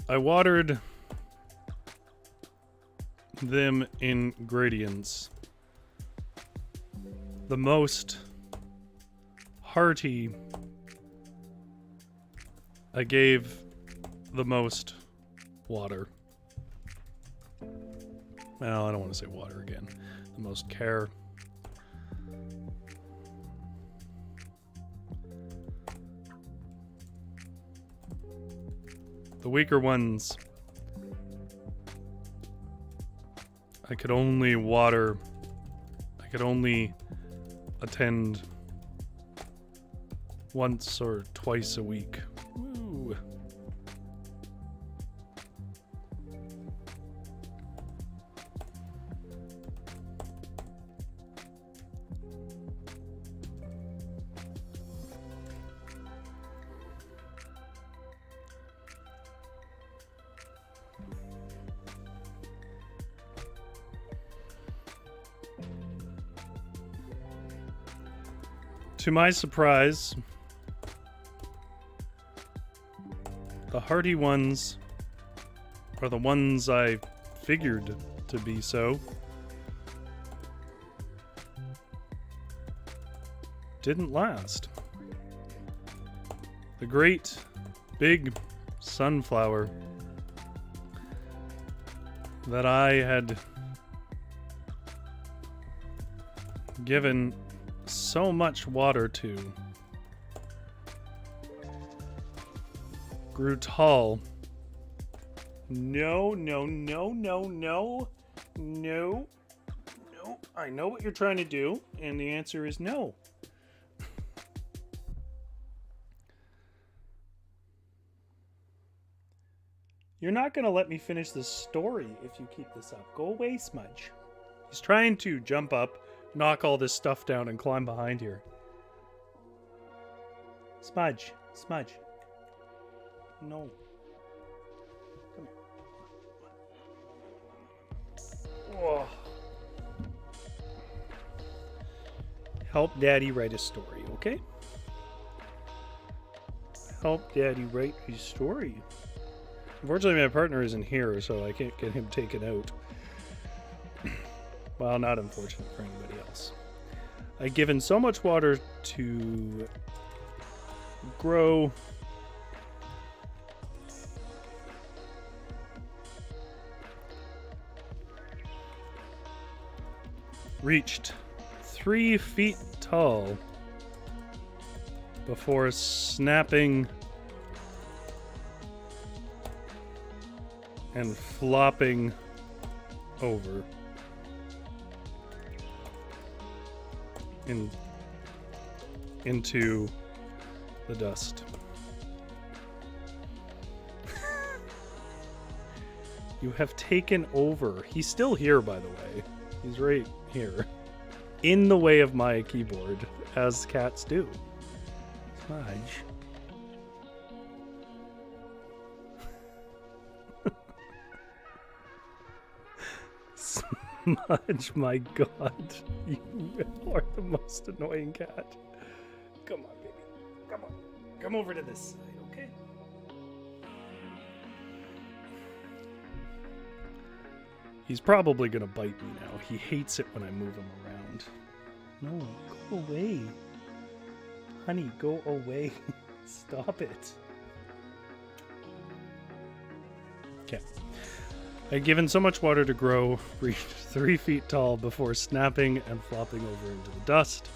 I watered them in gradients. The most hearty I gave the most water. Well, I don't want to say water again. The most care. The weaker ones, I could only water, I could only attend once or twice a week. Woo. To my surprise, the hardy ones are the ones I figured to be so. Didn't last. The great big sunflower that I had given so much water to grew tall. No. I know what you're trying to do, and the answer is no. You're not going to let me finish this story if you keep this up. Go away, Smudge. He's trying to jump up, knock all this stuff down, and climb behind here. Smudge. No. Come here. Oh. Help Daddy write a story, okay? Help Daddy write a story. Unfortunately, my partner isn't here, so I can't get him taken out. Well, not unfortunate for anybody else. I've given so much water to grow reached 3 feet tall before snapping and flopping over into the dust. You have taken over. He's still here, by the way. He's right here. In the way of my keyboard, as cats do. Smudge. Smudge, my God. You are the most annoying cat. Come on, baby. Come on. Come over to this side, okay? He's probably gonna bite me now. He hates it when I move him around. No, go away. Honey, go away. Stop it. Okay. I'd given so much water to grow, reached 3 feet tall before snapping and flopping over into the dust.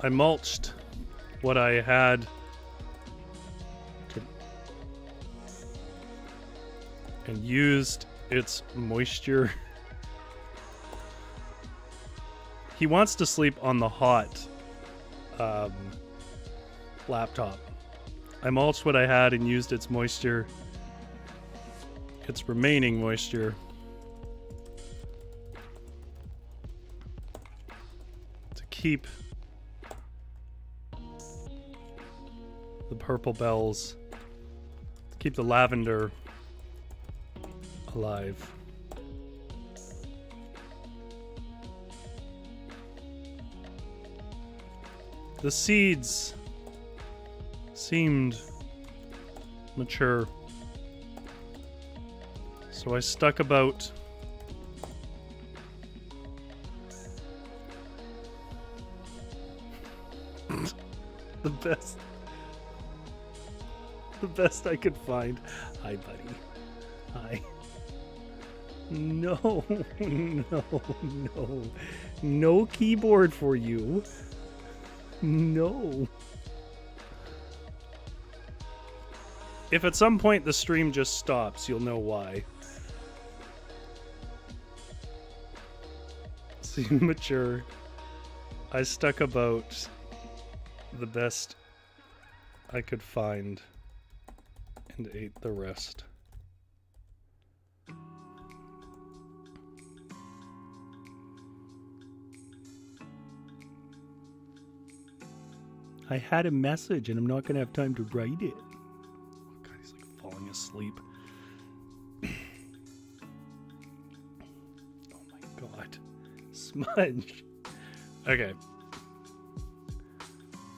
I mulched what I had and used its moisture. He wants to sleep on the hot laptop. I mulched what I had and used its moisture, its remaining moisture, to keep the purple bells. Keep the lavender alive. The seeds seemed mature, so I stuck about the best I could find. Hi, buddy. Hi. No, no keyboard for you. No. If at some point the stream just stops, you'll know why. See, mature. I stuck about the best I could find and ate the rest. I had a message and I'm not gonna have time to write it. Oh God, he's like falling asleep. Oh my God. Smudge. Okay.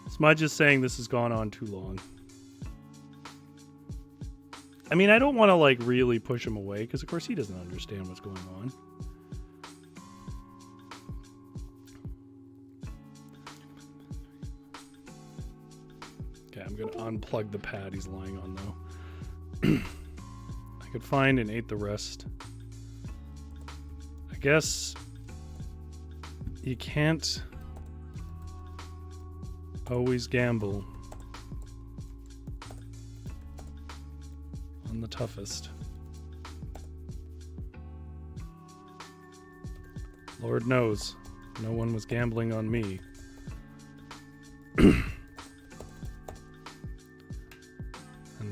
Smudge is saying this has gone on too long. I mean, I don't want to like really push him away because of course he doesn't understand what's going on. Okay, I'm going to unplug the pad he's lying on though. I could find and ate the rest. I guess you can't always gamble on the toughest. Lord knows, no one was gambling on me. And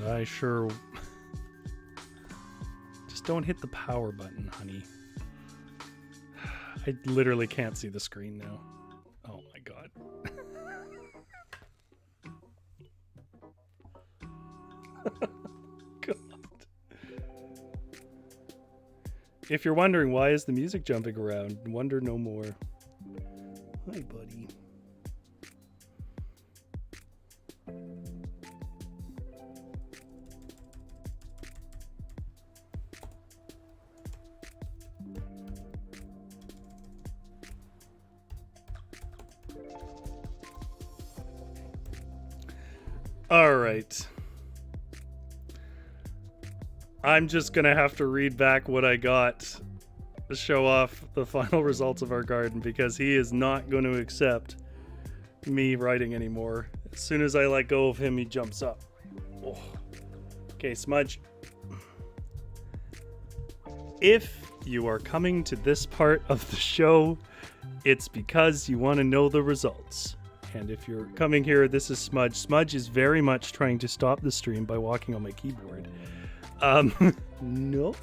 I sure... Just don't hit the power button, honey. I literally can't see the screen now. Oh my God. God. If you're wondering why is the music jumping around, wonder no more. Hi, buddy. All right. I'm just gonna have to read back what I got to show off the final results of our garden because he is not going to accept me writing anymore. As soon as I let go of him, he jumps up. Oh. Okay, Smudge. If you are coming to this part of the show, it's because you want to know the results. And if you're coming here, this is Smudge. Smudge is very much trying to stop the stream by walking on my keyboard. No.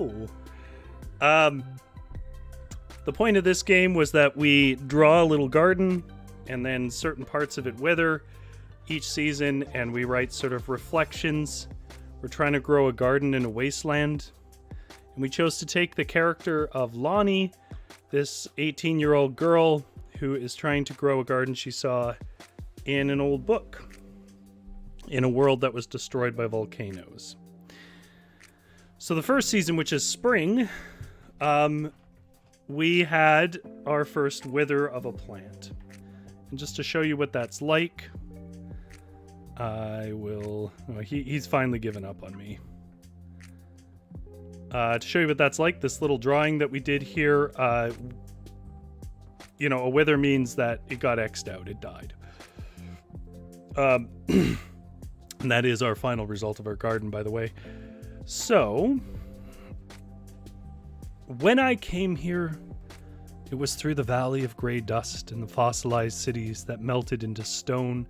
The point of this game was that we draw a little garden and then certain parts of it wither each season, and we write sort of reflections. We're trying to grow a garden in a wasteland. And we chose to take the character of Lonnie, this 18-year-old girl who is trying to grow a garden she saw in an old book in a world that was destroyed by volcanoes. So the first season, which is spring, we had our first wither of a plant. And just to show you what that's like, I will... Oh, he's finally given up on me. To show you what that's like, this little drawing that we did here, you know, a wither means that it got X'd out, it died. And that is our final result of our garden, by the way. So, when I came here, it was through the valley of gray dust and the fossilized cities that melted into stone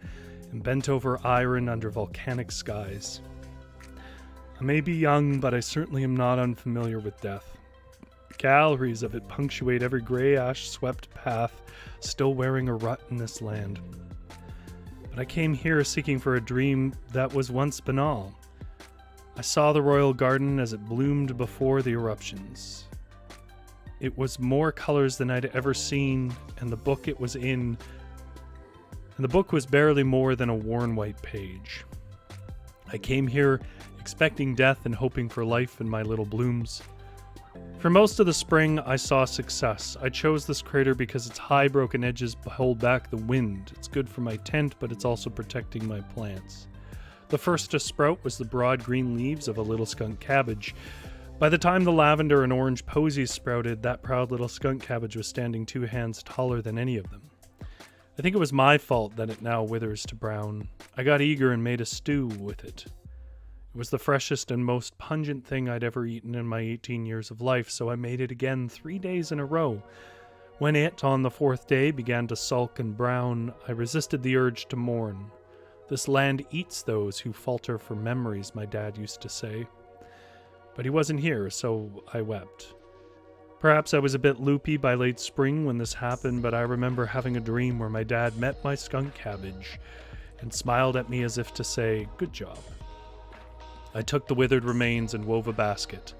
and bent over iron under volcanic skies. I may be young, but I certainly am not unfamiliar with death. Galleries of it punctuate every gray ash-swept path still wearing a rut in this land. But I came here seeking for a dream that was once banal. I saw the royal garden as it bloomed before the eruptions. It was more colors than I'd ever seen, and the book it was in, and the book was barely more than a worn white page. I came here expecting death and hoping for life in my little blooms. For most of the spring, I saw success. I chose this crater because its high broken edges hold back the wind. It's good for my tent, but it's also protecting my plants. The first to sprout was the broad green leaves of a little skunk cabbage. By the time the lavender and orange posies sprouted, that proud little skunk cabbage was standing 2 hands taller than any of them. I think it was my fault that it now withers to brown. I got eager and made a stew with it. It was the freshest and most pungent thing I'd ever eaten in my 18 years of life, so I made it again 3 days in a row. When it, on the 4th day, began to sulk and brown, I resisted the urge to mourn. This land eats those who falter for memories, my dad used to say. But he wasn't here, so I wept. Perhaps I was a bit loopy by late spring when this happened, but I remember having a dream where my dad met my skunk cabbage and smiled at me as if to say, "Good job." I took the withered remains and wove a basket.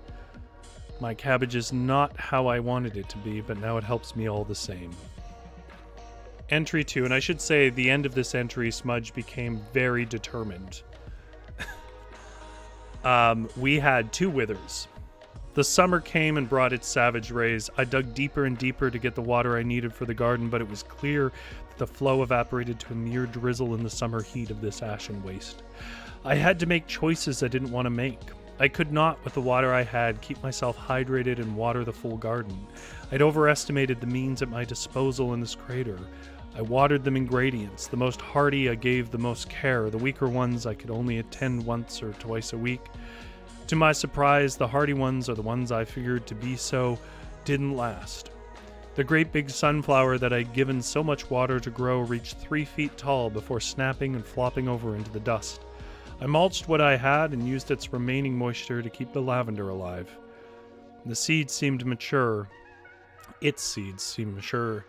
My cabbage is not how I wanted it to be, but now it helps me all the same. Entry 2, and I should say the end of this entry, Smudge became very determined. We had 2 withers. The summer came and brought its savage rays. I dug deeper and deeper to get the water I needed for the garden, but it was clear that the flow evaporated to a mere drizzle in the summer heat of this ashen waste. I had to make choices I didn't want to make. I could not, with the water I had, keep myself hydrated and water the full garden. I'd overestimated the means at my disposal in this crater. I watered them in gradients. The most hardy I gave the most care. The weaker ones I could only attend once or twice a week. To my surprise, the hardy ones, or the ones I figured to be so, didn't last. The great big sunflower that I'd given so much water to grow reached 3 feet tall before snapping and flopping over into the dust. I mulched what I had and used its remaining moisture to keep the lavender alive. The seeds seemed mature. Its seeds seemed mature.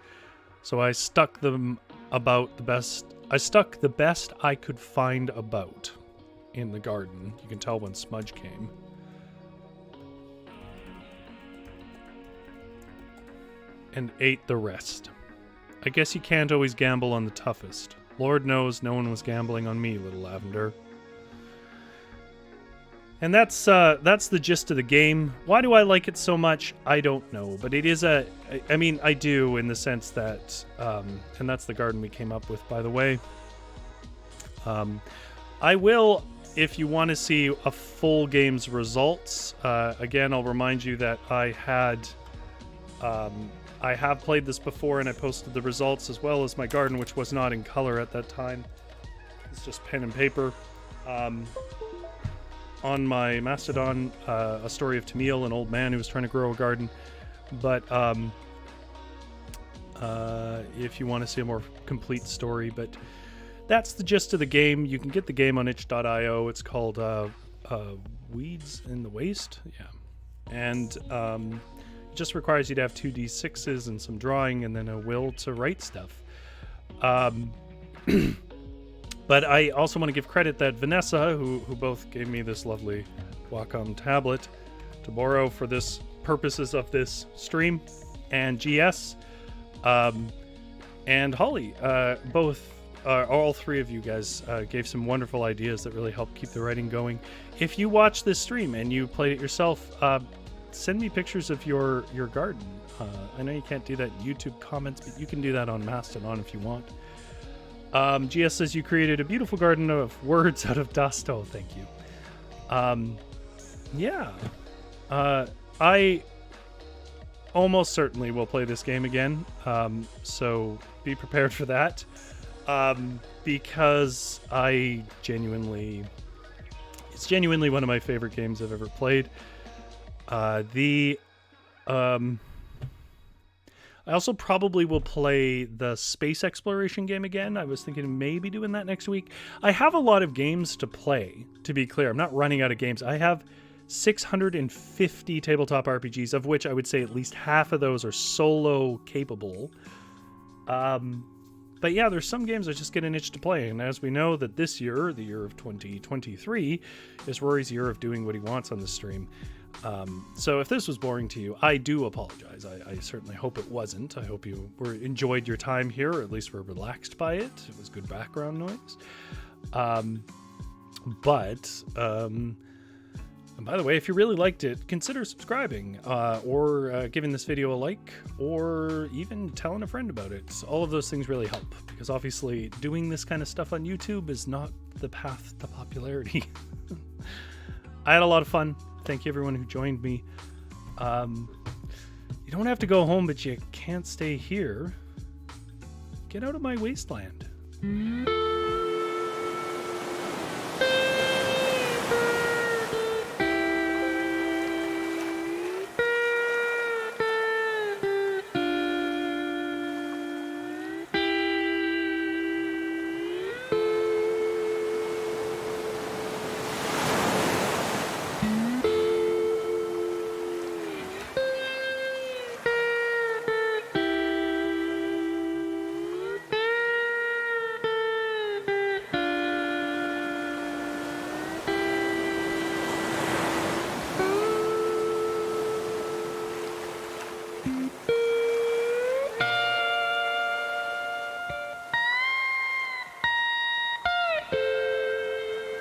So I stuck them about the best. I stuck the best I could find about in the garden. You can tell when Smudge came. And ate the rest. I guess you can't always gamble on the toughest. Lord knows no one was gambling on me, little lavender. And that's the gist of the game. Why do I like it so much? I don't know, but it is I mean, I do in the sense that, and that's the garden we came up with, by the way. I will, if you want to see a full game's results, again, I'll remind you that I have played this before and I posted the results as well as my garden, which was not in color at that time. It's just pen and paper. On my Mastodon, a story of Tamil, an old man who was trying to grow a garden. But if you want to see a more complete story, but that's the gist of the game. You can get the game on itch.io. It's called Weeds in the Waste. Yeah. And it just requires you to have 2d6s and some drawing and then a will to write stuff. But I also want to give credit that Vanessa, who both gave me this lovely Wacom tablet to borrow for this purposes of this stream, and GS, and Holly, all 3 of you guys gave some wonderful ideas that really helped keep the writing going. If you watch this stream and you played it yourself, send me pictures of your garden. I know you can't do that in YouTube comments, but you can do that on Mastodon if you want. GS says you created a beautiful garden of words out of dust. Oh, thank you. Yeah. I almost certainly will play this game again. So be prepared for that. Because it's genuinely one of my favorite games I've ever played. I also probably will play the space exploration game again. I was thinking of maybe doing that next week. I have a lot of games to play, to be clear. I'm not running out of games. I have 650 tabletop RPGs, of which I would say at least half of those are solo capable. But yeah, there's some games I just get an itch to play, and as we know that this year, the year of 2023, is Rory's year of doing what he wants on the stream. So if this was boring to you, I do apologize. I certainly hope it wasn't. I hope you enjoyed your time here, or at least were relaxed by it. It was good background noise. And by the way, if you really liked it, consider subscribing or giving this video a like, or even telling a friend about it. All of those things really help, because obviously doing this kind of stuff on YouTube is not the path to popularity. I had a lot of fun. Thank you everyone who joined me. You don't have to go home, but you can't stay here. Get out of my wasteland.